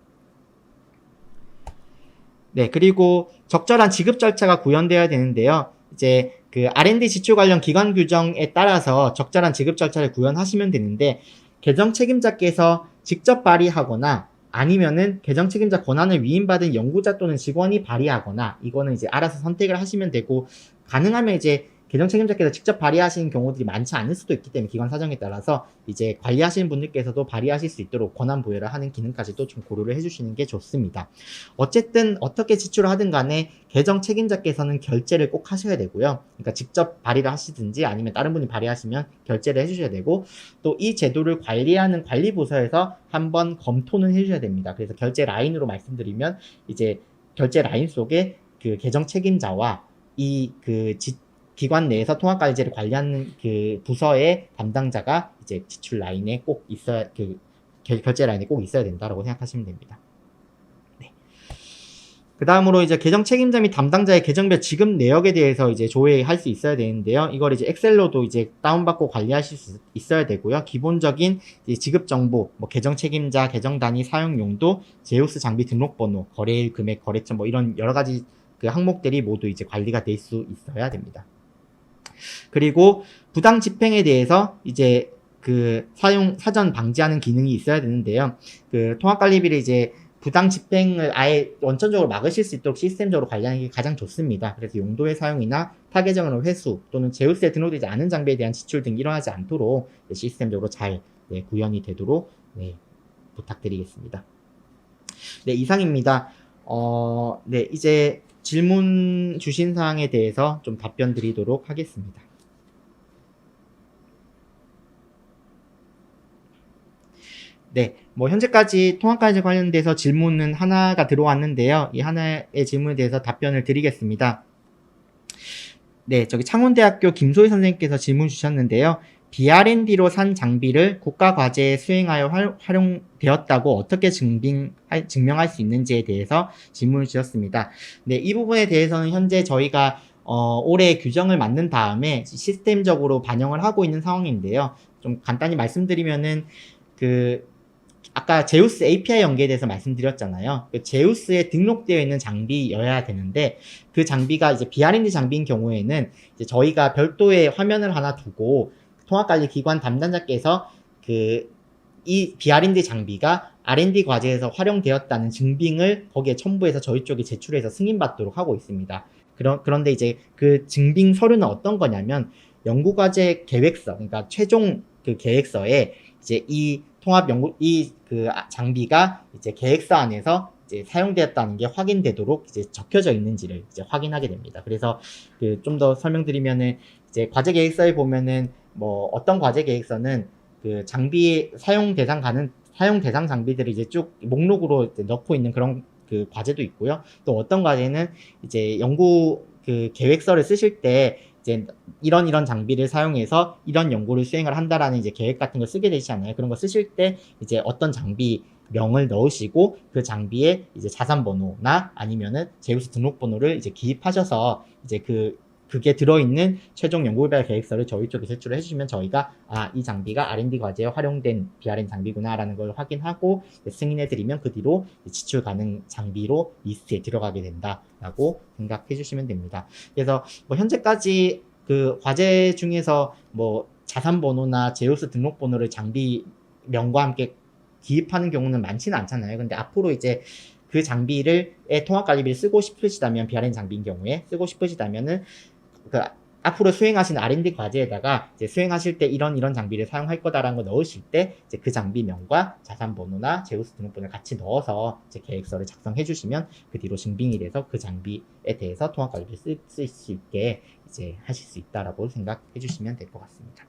네, 그리고 적절한 지급 절차가 구현되어야 되는데요. 이제 그 R&D 지출 관련 기관 규정에 따라서 적절한 지급 절차를 구현하시면 되는데, 계정 책임자께서 직접 발의하거나 아니면은 계정 책임자 권한을 위임받은 연구자 또는 직원이 발의하거나, 이거는 이제 알아서 선택을 하시면 되고, 가능하면 이제 계정 책임자께서 직접 발의하시는 경우들이 많지 않을 수도 있기 때문에 기관 사정에 따라서 이제 관리하시는 분들께서도 발의하실 수 있도록 권한 부여를 하는 기능까지도 좀 고려를 해주시는 게 좋습니다. 어쨌든 어떻게 지출을 하든 간에 계정 책임자께서는 결제를 꼭 하셔야 되고요. 그러니까 직접 발의를 하시든지 아니면 다른 분이 발의하시면 결제를 해주셔야 되고, 또 이 제도를 관리하는 관리부서에서 한번 검토는 해주셔야 됩니다. 그래서 결제 라인으로 말씀드리면, 이제 결제 라인 속에 그 계정 책임자와 기관 내에서 통합관리제를 관리하는 그 부서의 담당자가 이제 지출 라인에 꼭 있어야, 결제 라인에 꼭 있어야 된다라고 생각하시면 됩니다. 네. 그 다음으로 이제 계정 책임자 및 담당자의 계정별 지급 내역에 대해서 이제 조회할 수 있어야 되는데요. 이걸 이제 엑셀로도 이제 다운받고 관리하실 수 있어야 되고요. 기본적인 이제 지급 정보, 뭐 계정 책임자, 계정 단위, 사용 용도, 제우스 장비 등록번호, 거래일 금액, 거래처 뭐 이런 여러 가지 그 항목들이 모두 이제 관리가 될 수 있어야 됩니다. 그리고 부당 집행에 대해서 이제 그 사전 방지하는 기능이 있어야 되는데요. 그 통합관리비를 이제 부당 집행을 아예 원천적으로 막으실 수 있도록 시스템적으로 관리하는 게 가장 좋습니다. 그래서 용도의 사용이나 타계정으로 회수 또는 제우스에 등록되지 않은 장비에 대한 지출 등이 일어나지 않도록 시스템적으로 잘 구현이 되도록 부탁드리겠습니다. 네, 이상입니다. 네, 이제 질문 주신 사항에 대해서 좀 답변 드리도록 하겠습니다. 네, 뭐 현재까지 통합관리제 관련돼서 질문은 하나가 들어왔는데요. 이 하나의 질문에 대해서 답변을 드리겠습니다. 네, 저기 창원대학교 김소희 선생님께서 질문 주셨는데요. BR&D로 산 장비를 국가과제에 수행하여 활용되었다고 어떻게 증명할 수 있는지에 대해서 질문을 주셨습니다. 네, 이 부분에 대해서는 현재 저희가 올해 규정을 만든 다음에 시스템적으로 반영을 하고 있는 상황인데요. 좀 간단히 말씀드리면은 아까 제우스 API 연계에 대해서 말씀드렸잖아요. 그 제우스에 등록되어 있는 장비여야 되는데, 그 장비가 이제 BR&D 장비인 경우에는 이제 저희가 별도의 화면을 하나 두고 통합관리 기관 담당자께서 이 BR&D 장비가 R&D 과제에서 활용되었다는 증빙을 거기에 첨부해서 저희 쪽에 제출해서 승인받도록 하고 있습니다. 그런데 이제 그 증빙 서류는 어떤 거냐면, 연구과제 계획서, 그러니까 최종 그 계획서에 이제 이 장비가 이제 계획서 안에서 이제 사용되었다는 게 확인되도록 이제 적혀져 있는지를 이제 확인하게 됩니다. 그래서 그 좀 더 설명드리면은 이제 과제 계획서에 보면은 뭐 어떤 과제 계획서는 그 장비 사용 대상 장비들을 이제 쭉 목록으로 이제 넣고 있는 그런 그 과제도 있고요. 또 어떤 과제는 이제 연구 그 계획서를 쓰실 때 이제 이런 장비를 사용해서 이런 연구를 수행을 한다라는 이제 계획 같은 걸 쓰게 되시잖아요. 그런 거 쓰실 때 이제 어떤 장비 명을 넣으시고 그 장비에 이제 자산 번호나 아니면은 제우스 등록 번호를 이제 기입하셔서 이제 그게 들어있는 최종 연구개발 계획서를 저희 쪽에 제출을 해주시면 저희가 이 장비가 R&D 과제에 활용된 BRN 장비구나라는 걸 확인하고 승인해드리면 그 뒤로 지출 가능 장비로 리스트에 들어가게 된다라고 생각해 주시면 됩니다. 그래서 뭐 현재까지 그 과제 중에서 뭐 자산 번호나 제우스 등록 번호를 장비명과 함께 기입하는 경우는 많지는 않잖아요. 근데 앞으로 이제 그 장비를 통합관리비를 쓰고 싶으시다면 BRN 장비인 경우에 쓰고 싶으시다면은 그 앞으로 수행하시는 R&D 과제에다가 이제 수행하실 때 이런 장비를 사용할 거다라는 거 넣으실 때 이제 그 장비명과 자산 번호나 제우스 등록번호를 같이 넣어서 이제 계획서를 작성해 주시면 그 뒤로 증빙이 돼서 그 장비에 대해서 통합관리비를 쓸 수 있게 이제 하실 수 있다라고 생각해 주시면 될 것 같습니다.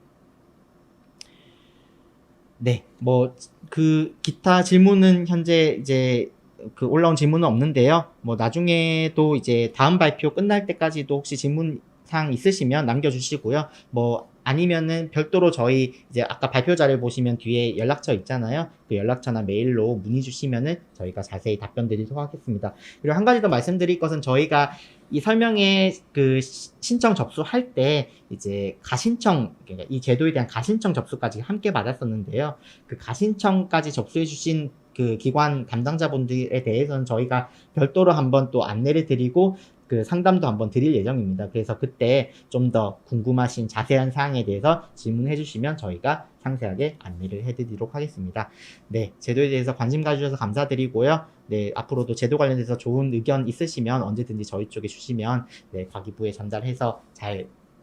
네, 뭐 그 기타 질문은 현재 이제 그 올라온 질문은 없는데요. 뭐 나중에도 이제 다음 발표 끝날 때까지도 혹시 질문 사항 있으시면 남겨주시고요. 뭐 아니면은 별도로 저희 이제 아까 발표 자료 보시면 뒤에 연락처 있잖아요. 그 연락처나 메일로 문의 주시면은 저희가 자세히 답변 드리도록 하겠습니다. 그리고 한 가지 더 말씀드릴 것은 저희가 이 설명회 그 신청 접수할 때 이제 가신청, 그러니까 이 제도에 대한 가신청 접수까지 함께 받았었는데요. 그 가신청까지 접수해 주신 그 기관 담당자분들에 대해서는 저희가 별도로 한번 또 안내를 드리고 그 상담도 한번 드릴 예정입니다. 그래서 그때 좀 더 궁금하신 자세한 사항에 대해서 질문해 주시면 저희가 상세하게 안내를 해드리도록 하겠습니다. 네, 제도에 대해서 관심 가져주셔서 감사드리고요. 네, 앞으로도 제도 관련해서 좋은 의견 있으시면 언제든지 저희 쪽에 주시면 네, 과기부에 전달해서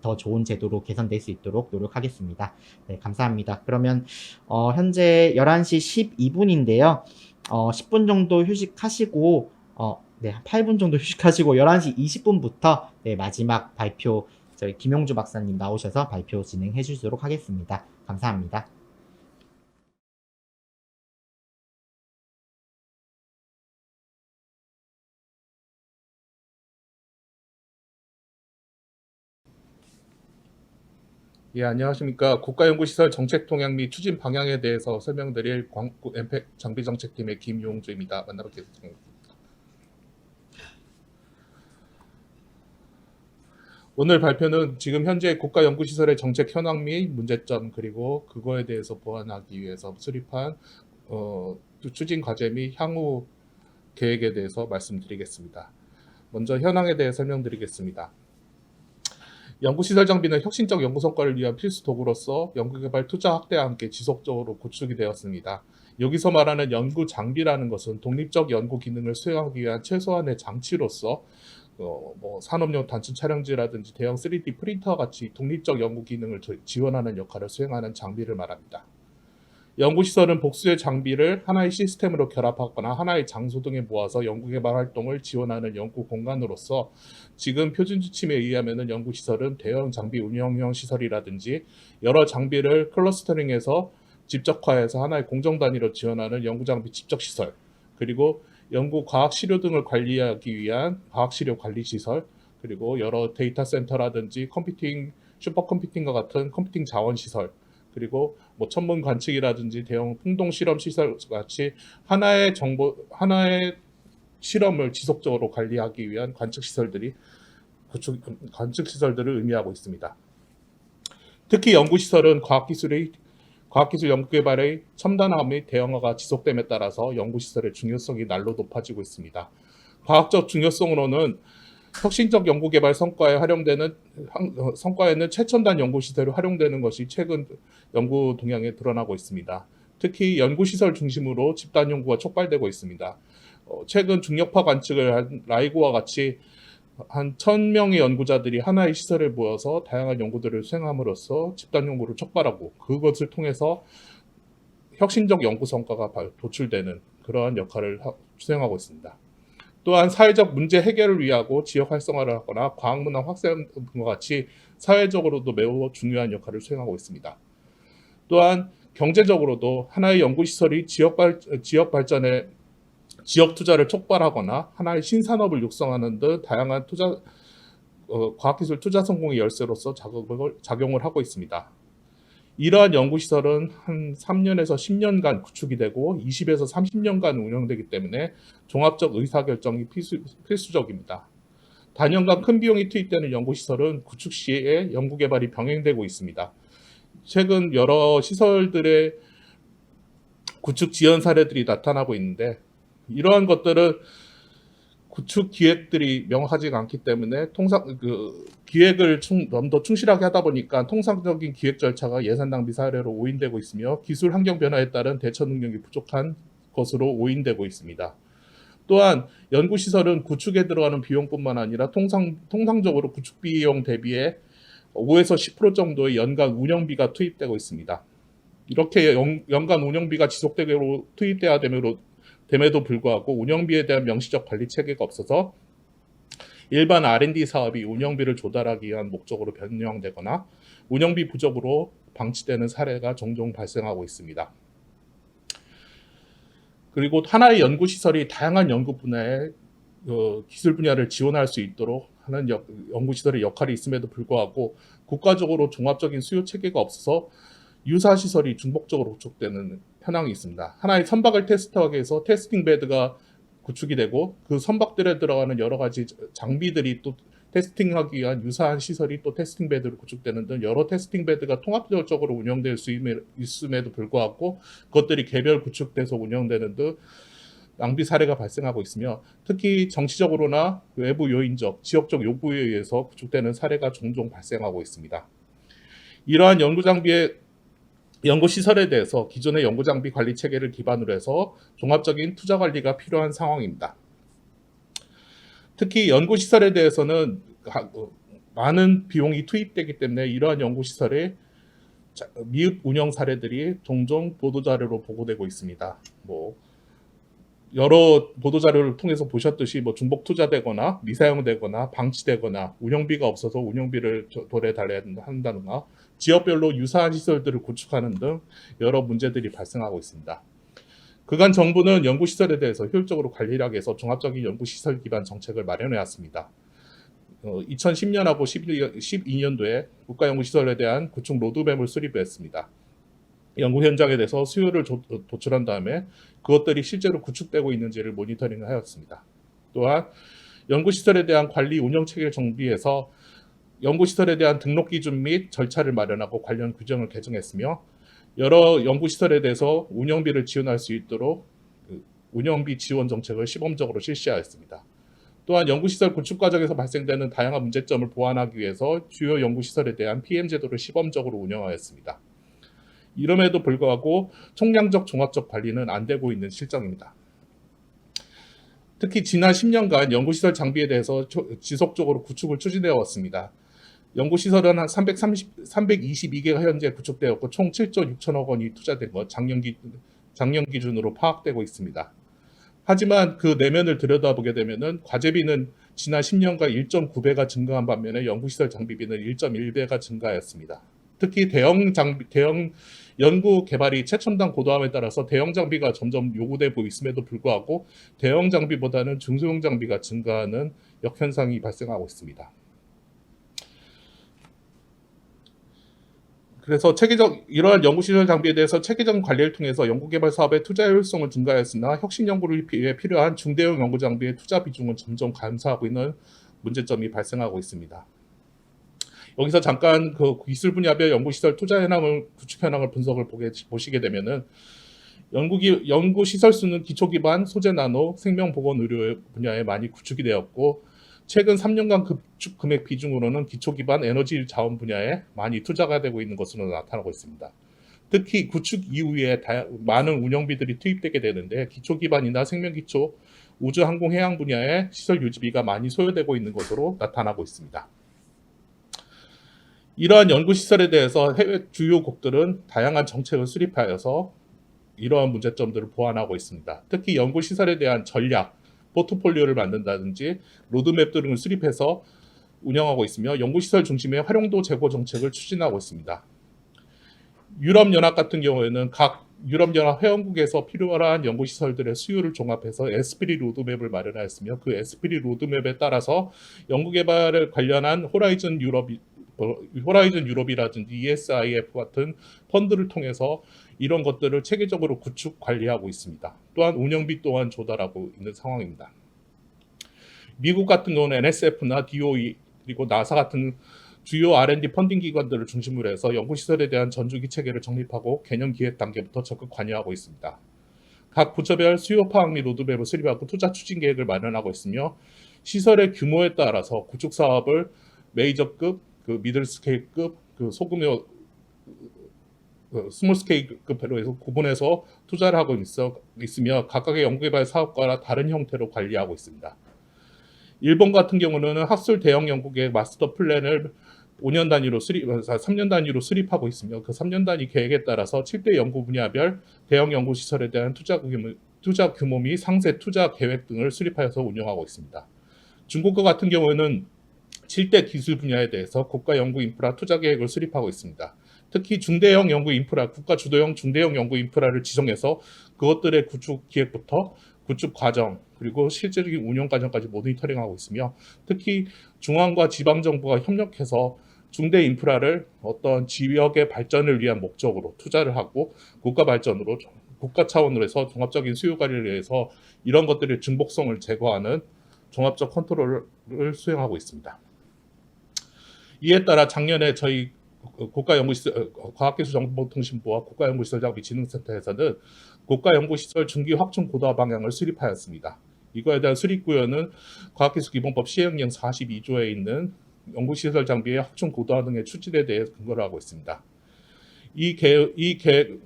더 좋은 제도로 개선될 수 있도록 노력하겠습니다. 네, 감사합니다. 그러면 현재 11시 12분인데요. 10분 정도 휴식하시고 네, 한 8분 정도 휴식하시고 11시 20분부터 네, 마지막 발표 저희 김용주 박사님 나오셔서 발표 진행해 주시도록 하겠습니다. 감사합니다. 예, 안녕하십니까. 국가연구시설 정책 동향 및 추진 방향에 대해서 설명드릴 광구 엠팩 장비정책팀의 김용주입니다. 만나뵙겠습니다. 오늘 발표는 지금 현재 국가연구시설의 정책 현황 및 문제점 그리고 그거에 대해서 보완하기 위해서 수립한 추진 과제 및 향후 계획에 대해서 말씀드리겠습니다. 먼저 현황에 대해 설명드리겠습니다. 연구시설 장비는 혁신적 연구 성과를 위한 필수 도구로서 연구개발 투자 확대와 함께 지속적으로 구축이 되었습니다. 여기서 말하는 연구 장비라는 것은 독립적 연구 기능을 수행하기 위한 최소한의 장치로서 산업용 단층 촬영지라든지 대형 3D 프린터와 같이 독립적 연구 기능을 지원하는 역할을 수행하는 장비를 말합니다. 연구시설은 복수의 장비를 하나의 시스템으로 결합하거나 하나의 장소 등에 모아서 연구개발 활동을 지원하는 연구 공간으로서 지금 표준 지침에 의하면 연구시설은 대형 장비 운영형 시설이라든지 여러 장비를 클러스터링해서 집적화해서 하나의 공정 단위로 지원하는 연구장비 집적시설, 그리고 연구 과학시료 등을 관리하기 위한 과학시료 관리시설, 그리고 여러 데이터 센터라든지 슈퍼컴퓨팅과 같은 컴퓨팅 자원시설, 그리고 뭐 천문 관측이라든지 대형 풍동 실험 시설 같이 하나의 실험을 지속적으로 관리하기 위한 관측 시설들을 의미하고 있습니다. 특히 연구시설은 과학기술 연구개발의 첨단화 및 대형화가 지속됨에 따라서 연구시설의 중요성이 날로 높아지고 있습니다. 과학적 중요성으로는 혁신적 연구개발 성과에는 최첨단 연구시설이 활용되는 것이 최근 연구 동향에 드러나고 있습니다. 특히 연구시설 중심으로 집단 연구가 촉발되고 있습니다. 최근 중력파 관측을 한 라이고와 같이 한 1000명의 연구자들이 하나의 시설에 모여서 다양한 연구들을 수행함으로써 집단 연구를 촉발하고 그것을 통해서 혁신적 연구 성과가 도출되는 그러한 역할을 수행하고 있습니다. 또한 사회적 문제 해결을 위하고 지역 활성화를 하거나 과학문화 확산 등과 같이 사회적으로도 매우 중요한 역할을 수행하고 있습니다. 또한 경제적으로도 하나의 연구시설이 지역 발전에 지역 투자를 촉발하거나 하나의 신산업을 육성하는 등 다양한 과학기술 투자 성공의 열쇠로서 작용을 하고 있습니다. 이러한 연구시설은 한 3년에서 10년간 구축이 되고 20에서 30년간 운영되기 때문에 종합적 의사결정이 필수적입니다. 단연간 큰 비용이 투입되는 연구시설은 구축 시에 연구개발이 병행되고 있습니다. 최근 여러 시설들의 구축 지연 사례들이 나타나고 있는데 이러한 것들은 구축 기획들이 명확하지가 않기 때문에 기획을 좀 더 충실하게 하다 보니까 통상적인 기획 절차가 예산 낭비 사례로 오인되고 있으며 기술 환경 변화에 따른 대처 능력이 부족한 것으로 오인되고 있습니다. 또한 연구시설은 구축에 들어가는 비용뿐만 아니라 통상적으로 구축 비용 대비에 5에서 10% 정도의 연간 운영비가 투입되고 있습니다. 이렇게 연간 운영비가 지속되도록 투입돼야 됨에도 불구하고 운영비에 대한 명시적 관리 체계가 없어서 일반 R&D 사업이 운영비를 조달하기 위한 목적으로 변경되거나 운영비 부족으로 방치되는 사례가 종종 발생하고 있습니다. 그리고 하나의 연구시설이 다양한 연구 분야의 기술 분야를 지원할 수 있도록 하는 연구시설의 역할이 있음에도 불구하고 국가적으로 종합적인 수요 체계가 없어서 유사 시설이 중복적으로 구축되는 현황이 있습니다. 하나의 선박을 테스트하기 위해서 테스팅 베드가 구축이 되고 그 선박들에 들어가는 여러 가지 장비들이 또 테스팅하기 위한 유사한 시설이 또 테스팅 베드로 구축되는 등 여러 테스팅 베드가 통합적으로 운영될 수 있음에도 불구하고 그것들이 개별 구축돼서 운영되는 등 낭비 사례가 발생하고 있으며 특히 정치적으로나 외부 요인적, 지역적 요구에 의해서 구축되는 사례가 종종 발생하고 있습니다. 이러한 연구시설에 대해서 기존의 연구장비 관리 체계를 기반으로 해서 종합적인 투자 관리가 필요한 상황입니다. 특히 연구시설에 대해서는 많은 비용이 투입되기 때문에 이러한 연구시설의 미흡 운영 사례들이 종종 보도자료로 보고되고 있습니다. 여러 보도자료를 통해서 보셨듯이 중복 투자되거나 미사용되거나 방치되거나 운영비가 없어서 운영비를 도래달래야 한다든가 지역별로 유사한 시설들을 구축하는 등 여러 문제들이 발생하고 있습니다. 그간 정부는 연구시설에 대해서 효율적으로 관리를 하기 위해서 종합적인 연구시설 기반 정책을 마련해 왔습니다. 2010년하고 12년도에 국가연구시설에 대한 구축 로드맵을 수립했습니다. 연구 현장에 대해서 수요를 도출한 다음에 그것들이 실제로 구축되고 있는지를 모니터링을 하였습니다. 또한 연구시설에 대한 관리 운영 체계를 정비해서 연구시설에 대한 등록 기준 및 절차를 마련하고 관련 규정을 개정했으며 여러 연구시설에 대해서 운영비를 지원할 수 있도록 운영비 지원 정책을 시범적으로 실시하였습니다. 또한 연구시설 구축 과정에서 발생되는 다양한 문제점을 보완하기 위해서 주요 연구시설에 대한 PM 제도를 시범적으로 운영하였습니다. 이름에도 불구하고 총량적 종합적 관리는 안 되고 있는 실정입니다. 특히 지난 10년간 연구시설 장비에 대해서 지속적으로 구축을 추진되어 왔습니다. 연구시설은 한 322개가 현재 구축되었고 총 7조 6천억 원이 투자된 것 작년 기준으로 파악되고 있습니다. 하지만 그 내면을 들여다보게 되면은 과제비는 지난 10년간 1.9배가 증가한 반면에 연구시설 장비비는 1.1배가 증가하였습니다. 특히 대형 연구 개발이 최첨단 고도함에 따라서 대형 장비가 점점 요구되고 있음에도 불구하고 대형 장비보다는 중소형 장비가 증가하는 역현상이 발생하고 있습니다. 그래서 이러한 연구시설 장비에 대해서 체계적인 관리를 통해서 연구개발 사업의 투자 효율성을 증가하였으나 혁신 연구를 위해 필요한 중대형 연구 장비의 투자 비중은 점점 감소하고 있는 문제점이 발생하고 있습니다. 여기서 잠깐 그 기술 분야별 연구시설 투자 현황을 구축 현황을 분석을 보시게 되면은 연구시설 수는 기초기반, 소재 나노, 생명보건 의료 분야에 많이 구축이 되었고 최근 3년간 구축 금액 비중으로는 기초기반 에너지 자원 분야에 많이 투자가 되고 있는 것으로 나타나고 있습니다. 특히 구축 이후에 많은 운영비들이 투입되게 되는데 기초기반이나 생명기초, 우주, 항공, 해양 분야의 시설 유지비가 많이 소요되고 있는 것으로 나타나고 있습니다. 이러한 연구시설에 대해서 해외 주요국들은 다양한 정책을 수립하여서 이러한 문제점들을 보완하고 있습니다. 특히 연구시설에 대한 전략, 포트폴리오를 만든다든지 로드맵 등을 수립해서 운영하고 있으며 연구시설 중심의 활용도 제고 정책을 추진하고 있습니다. 유럽연합 같은 경우에는 각 유럽연합 회원국에서 필요한 연구시설들의 수요를 종합해서 에스피리 로드맵을 마련하였으며 그 에스피리 로드맵에 따라서 연구개발에 관련한 호라이즌 유럽이라든지 ESIF 같은 펀드를 통해서 이런 것들을 체계적으로 구축 관리하고 있습니다. 또한 운영비 또한 조달하고 있는 상황입니다. 미국 같은 경우는 NSF나 DOE 그리고 나사 같은 주요 R&D 펀딩 기관들을 중심으로 해서 연구시설에 대한 전주기 체계를 정립하고 개념 기획 단계부터 적극 관여하고 있습니다. 각 부처별 수요 파악 및 로드맵을 수립하고 투자 추진 계획을 마련하고 있으며 시설의 규모에 따라서 구축 사업을 메이저급, 미들 스케일급, 소규모 스몰 스케일급으로 해서 구분해서 투자를 하고 있으며 각각의 연구개발 사업과는 다른 형태로 관리하고 있습니다. 일본 같은 경우는 학술 대형 연구계획 마스터 플랜을 5년 단위로 3년 단위로 수립하고 있으며 그 3년 단위 계획에 따라서 7대 연구 분야별 대형 연구 시설에 대한 투자 규모 및 상세 투자 계획 등을 수립하여서 운영하고 있습니다. 중국과 같은 경우에는 7대 기술 분야에 대해서 국가 연구 인프라 투자 계획을 수립하고 있습니다. 특히 중대형 연구 인프라, 국가 주도형 중대형 연구 인프라를 지정해서 그것들의 구축 기획부터 구축 과정 그리고 실질적인 운영 과정까지 모니터링하고 있으며 특히 중앙과 지방 정부가 협력해서 중대 인프라를 어떤 지역의 발전을 위한 목적으로 투자를 하고 국가 발전으로 국가 차원으로 해서 종합적인 수요 관리를 위해서 이런 것들의 중복성을 제거하는 종합적 컨트롤을 수행하고 있습니다. 이에 따라 작년에 저희 과학기술정보통신부와 국가연구시설장비진흥센터에서는 국가연구시설 중기 확충 고도화 방향을 수립하였습니다. 이거에 대한 수립구현은 과학기술기본법 시행령 42조에 있는 연구시설 장비의 확충 고도화 등의 추진에 대해 근거를 하고 있습니다. 이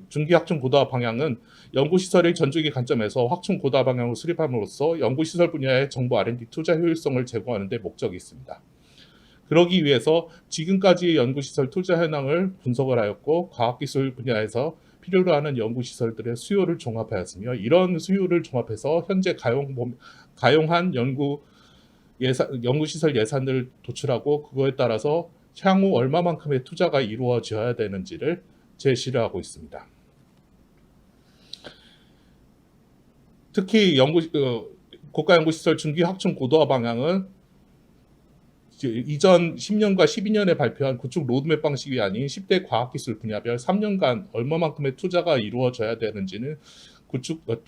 중기 확충 고도화 방향은 연구시설의 전주기 관점에서 확충 고도화 방향을 수립함으로써 연구시설 분야의 정부 R&D 투자 효율성을 제고하는 데 목적이 있습니다. 그러기 위해서 지금까지의 연구시설 투자 현황을 분석을 하였고 과학기술 분야에서 필요로 하는 연구시설들의 수요를 종합하였으며 이런 수요를 종합해서 현재 가용한 연구시설 예산을 도출하고 그거에 따라서 향후 얼마만큼의 투자가 이루어져야 되는지를 제시를 하고 있습니다. 특히 국가연구시설 중기 확충 고도화 방향은 이전 10년과 12년에 발표한 구축 로드맵 방식이 아닌 10대 과학기술 분야별 3년간 얼마만큼의 투자가 이루어져야 되는지는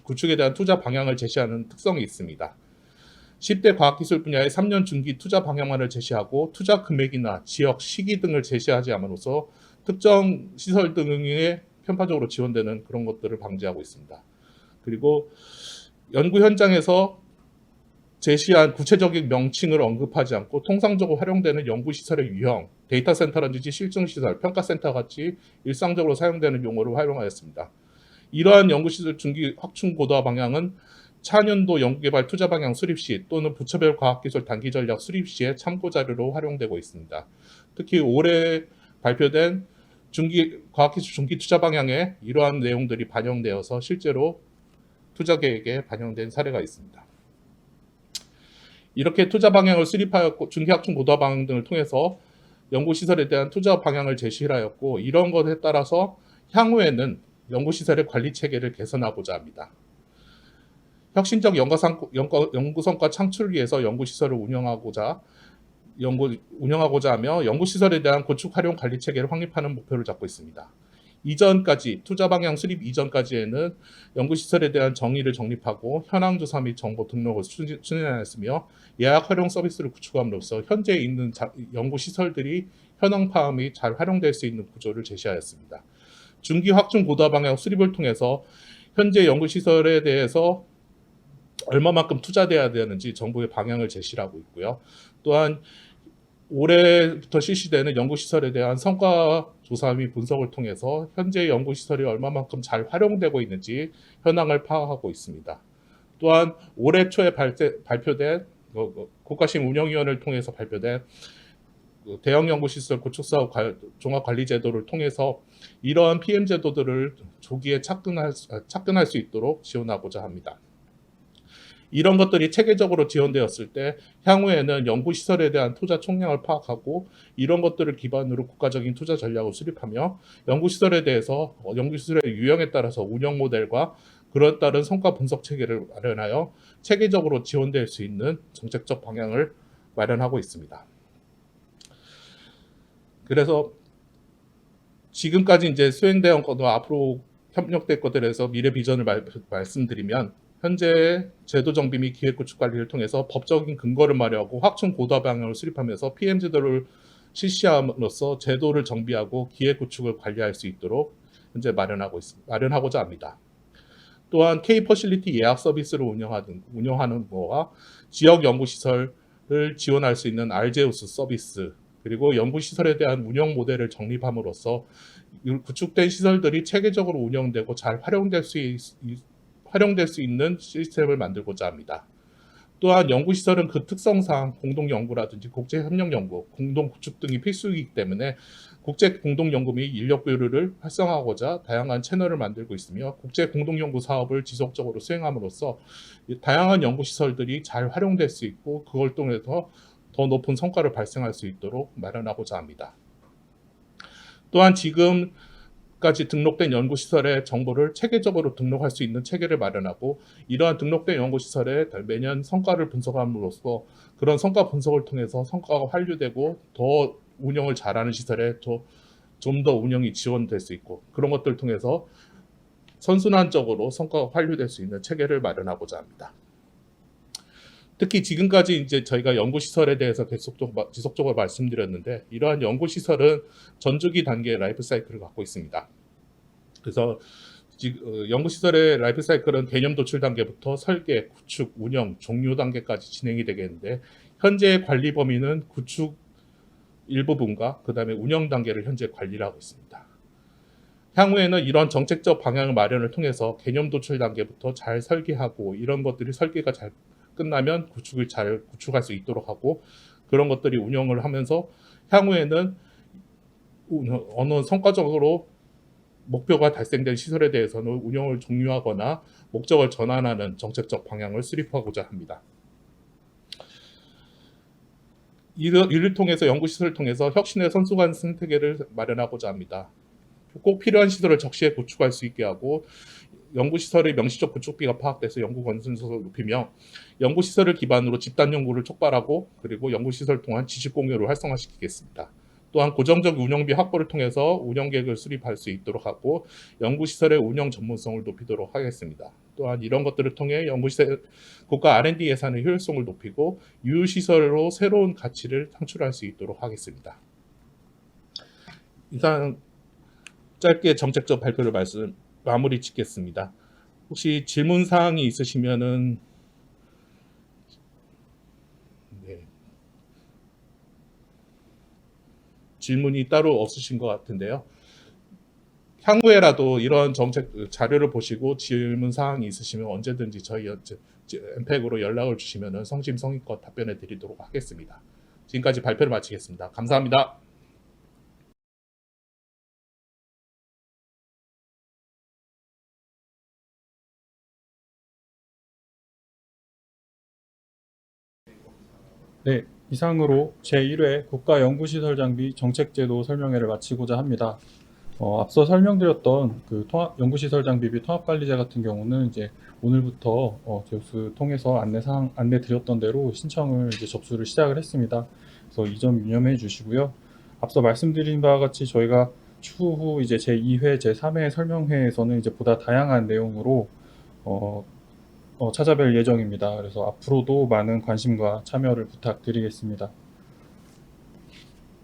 구축에 대한 투자 방향을 제시하는 특성이 있습니다. 10대 과학기술 분야의 3년 중기 투자 방향만을 제시하고 투자 금액이나 지역, 시기 등을 제시하지 않음으로써 특정 시설 등에 편파적으로 지원되는 그런 것들을 방지하고 있습니다. 그리고 연구 현장에서 제시한 구체적인 명칭을 언급하지 않고 통상적으로 활용되는 연구시설의 유형, 데이터 센터라든지 실증시설, 평가센터 같이 일상적으로 사용되는 용어를 활용하였습니다. 이러한 연구시설 중기 확충 고도화 방향은 차년도 연구개발 투자 방향 수립 시 또는 부처별 과학기술 단기 전략 수립 시에 참고 자료로 활용되고 있습니다. 특히 올해 발표된 과학기술 중기 투자 방향에 이러한 내용들이 반영되어서 실제로 투자 계획에 반영된 사례가 있습니다. 이렇게 투자 방향을 수립하였고 중기 확충 고도화 방향 등을 통해서 연구시설에 대한 투자 방향을 제시하였고 이런 것에 따라서 향후에는 연구시설의 관리 체계를 개선하고자 합니다. 혁신적 연구 성과 창출을 위해서 연구시설을 운영하고자 하며 연구시설에 대한 구축 활용 관리 체계를 확립하는 목표를 잡고 있습니다. 이전까지 투자 방향 수립 이전까지에는 연구시설에 대한 정의를 정립하고 현황 조사 및 정보 등록을 추진하였으며 예약 활용 서비스를 구축함으로써 현재 있는 연구시설들이 현황 파악 및 잘 활용될 수 있는 구조를 제시하였습니다. 중기 확충 고도화 방향 수립을 통해서 현재 연구시설에 대해서 얼마만큼 투자돼야 되는지 정부의 방향을 제시하고 있고요. 또한 올해부터 실시되는 연구시설에 대한 성과 조사 및 분석을 통해서 현재 연구시설이 얼마만큼 잘 활용되고 있는지 현황을 파악하고 있습니다. 또한 올해 초에 발표된 국가시운영위원회를 통해서 발표된 대형 연구시설 구축사업 종합관리제도를 통해서 이러한 PM 제도들을 조기에 착근할 수 있도록 지원하고자 합니다. 이런 것들이 체계적으로 지원되었을 때 향후에는 연구시설에 대한 투자 총량을 파악하고 이런 것들을 기반으로 국가적인 투자 전략을 수립하며 연구시설에 대해서 연구시설의 유형에 따라서 운영 모델과 그런 따른 성과 분석 체계를 마련하여 체계적으로 지원될 수 있는 정책적 방향을 마련하고 있습니다. 그래서 지금까지 이제 수행되어 것과 앞으로 협력될 것들에서 미래 비전을 말씀드리면 현재 제도 정비 및 기획 구축 관리를 통해서 법적인 근거를 마련하고 확충 고도화 방향을 수립하면서 PM 제도를 실시함으로써 제도를 정비하고 기획 구축을 관리할 수 있도록 현재 마련하고자 합니다. 또한 K 퍼실리티 예약 서비스를 운영하는 거와 지역 연구 시설을 지원할 수 있는 R제우스 서비스 그리고 연구 시설에 대한 운영 모델을 정립함으로써 구축된 시설들이 체계적으로 운영되고 잘 활용될 수 있는 시스템을 만들고자 합니다. 또한 연구시설은 그 특성상 공동연구라든지 국제협력연구, 공동구축 등이 필수이기 때문에 국제공동연구 및 인력 교류를 활성화하고자 다양한 채널을 만들고 있으며 국제공동연구 사업을 지속적으로 수행함으로써 다양한 연구시설들이 잘 활용될 수 있고 그걸 통해서 더 높은 성과를 발생할 수 있도록 마련하고자 합니다. 또한 지금까지 등록된 연구시설의 정보를 체계적으로 등록할 수 있는 체계를 마련하고 이러한 등록된 연구시설에 매년 성과를 분석함으로써 그런 성과 분석을 통해서 성과가 환류되고 더 운영을 잘하는 시설에 좀 더 운영이 지원될 수 있고 그런 것들을 통해서 선순환적으로 성과가 환류될 수 있는 체계를 마련하고자 합니다. 특히 지금까지 이제 저희가 연구시설에 대해서 지속적으로 말씀드렸는데 이러한 연구시설은 전주기 단계의 라이프 사이클을 갖고 있습니다. 그래서 연구시설의 라이프 사이클은 개념 도출 단계부터 설계, 구축, 운영, 종료 단계까지 진행이 되겠는데 현재의 관리 범위는 구축 일부분과 그 다음에 운영 단계를 현재 관리를 하고 있습니다. 향후에는 이런 정책적 방향 마련을 통해서 개념 도출 단계부터 잘 설계하고 이런 것들이 설계가 잘 끝나면 구축을 잘 구축할 수 있도록 하고 그런 것들이 운영을 하면서 향후에는 어느 성과적으로 목표가 달성된 시설에 대해서는 운영을 종료하거나 목적을 전환하는 정책적 방향을 수립하고자 합니다. 이를 통해서 연구시설을 통해서 혁신의 선순환 생태계를 마련하고자 합니다. 꼭 필요한 시설을 적시에 구축할 수 있게 하고 연구시설의 명시적 구축비가 파악돼서 연구 건전성을 높이며 연구시설을 기반으로 집단 연구를 촉발하고 그리고 연구시설 통한 지식 공유를 활성화시키겠습니다. 또한 고정적 운영비 확보를 통해서 운영계획을 수립할 수 있도록 하고 연구시설의 운영 전문성을 높이도록 하겠습니다. 또한 이런 것들을 통해 연구시설 국가 R&D 예산의 효율성을 높이고 유휴시설로 새로운 가치를 창출할 수 있도록 하겠습니다. 이상 짧게 정책적 발표를 마무리 짓겠습니다. 혹시 질문 사항이 있으시면은 질문이 따로 없으신 것 같은데요. 향후에라도 이런 정책 자료를 보시고 질문 사항이 있으시면 언제든지 저희 엠팩으로 연락을 주시면 성심성의껏 답변해 드리도록 하겠습니다. 지금까지 발표를 마치겠습니다. 감사합니다. 네, 이상으로 제1회 국가연구시설 장비 정책제도 설명회를 마치고자 합니다. 앞서 설명드렸던 그 연구시설 장비 및 통합관리제 같은 경우는 이제 오늘부터 제우스 통해서 안내 드렸던 대로 신청을 이제 접수를 시작을 했습니다. 그래서 이 점 유념해 주시고요. 앞서 말씀드린 바와 같이 저희가 추후 이제 제2회, 제3회 설명회에서는 이제 보다 다양한 내용으로 찾아뵐 예정입니다. 그래서 앞으로도 많은 관심과 참여를 부탁드리겠습니다.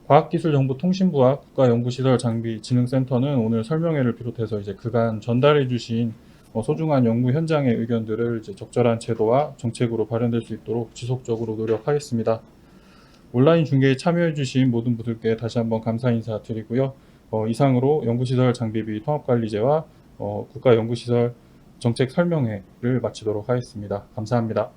과학기술정보통신부와 국가연구시설 장비진흥센터는 오늘 설명회를 비롯해서 이제 그간 전달해 주신 소중한 연구 현장의 의견들을 이제 적절한 제도와 정책으로 발현될 수 있도록 지속적으로 노력하겠습니다. 온라인 중계에 참여해 주신 모든 분들께 다시 한번 감사 인사드리고요. 이상으로 연구시설 장비 및 통합관리제와 국가연구시설 정책 설명회를 마치도록 하겠습니다. 감사합니다.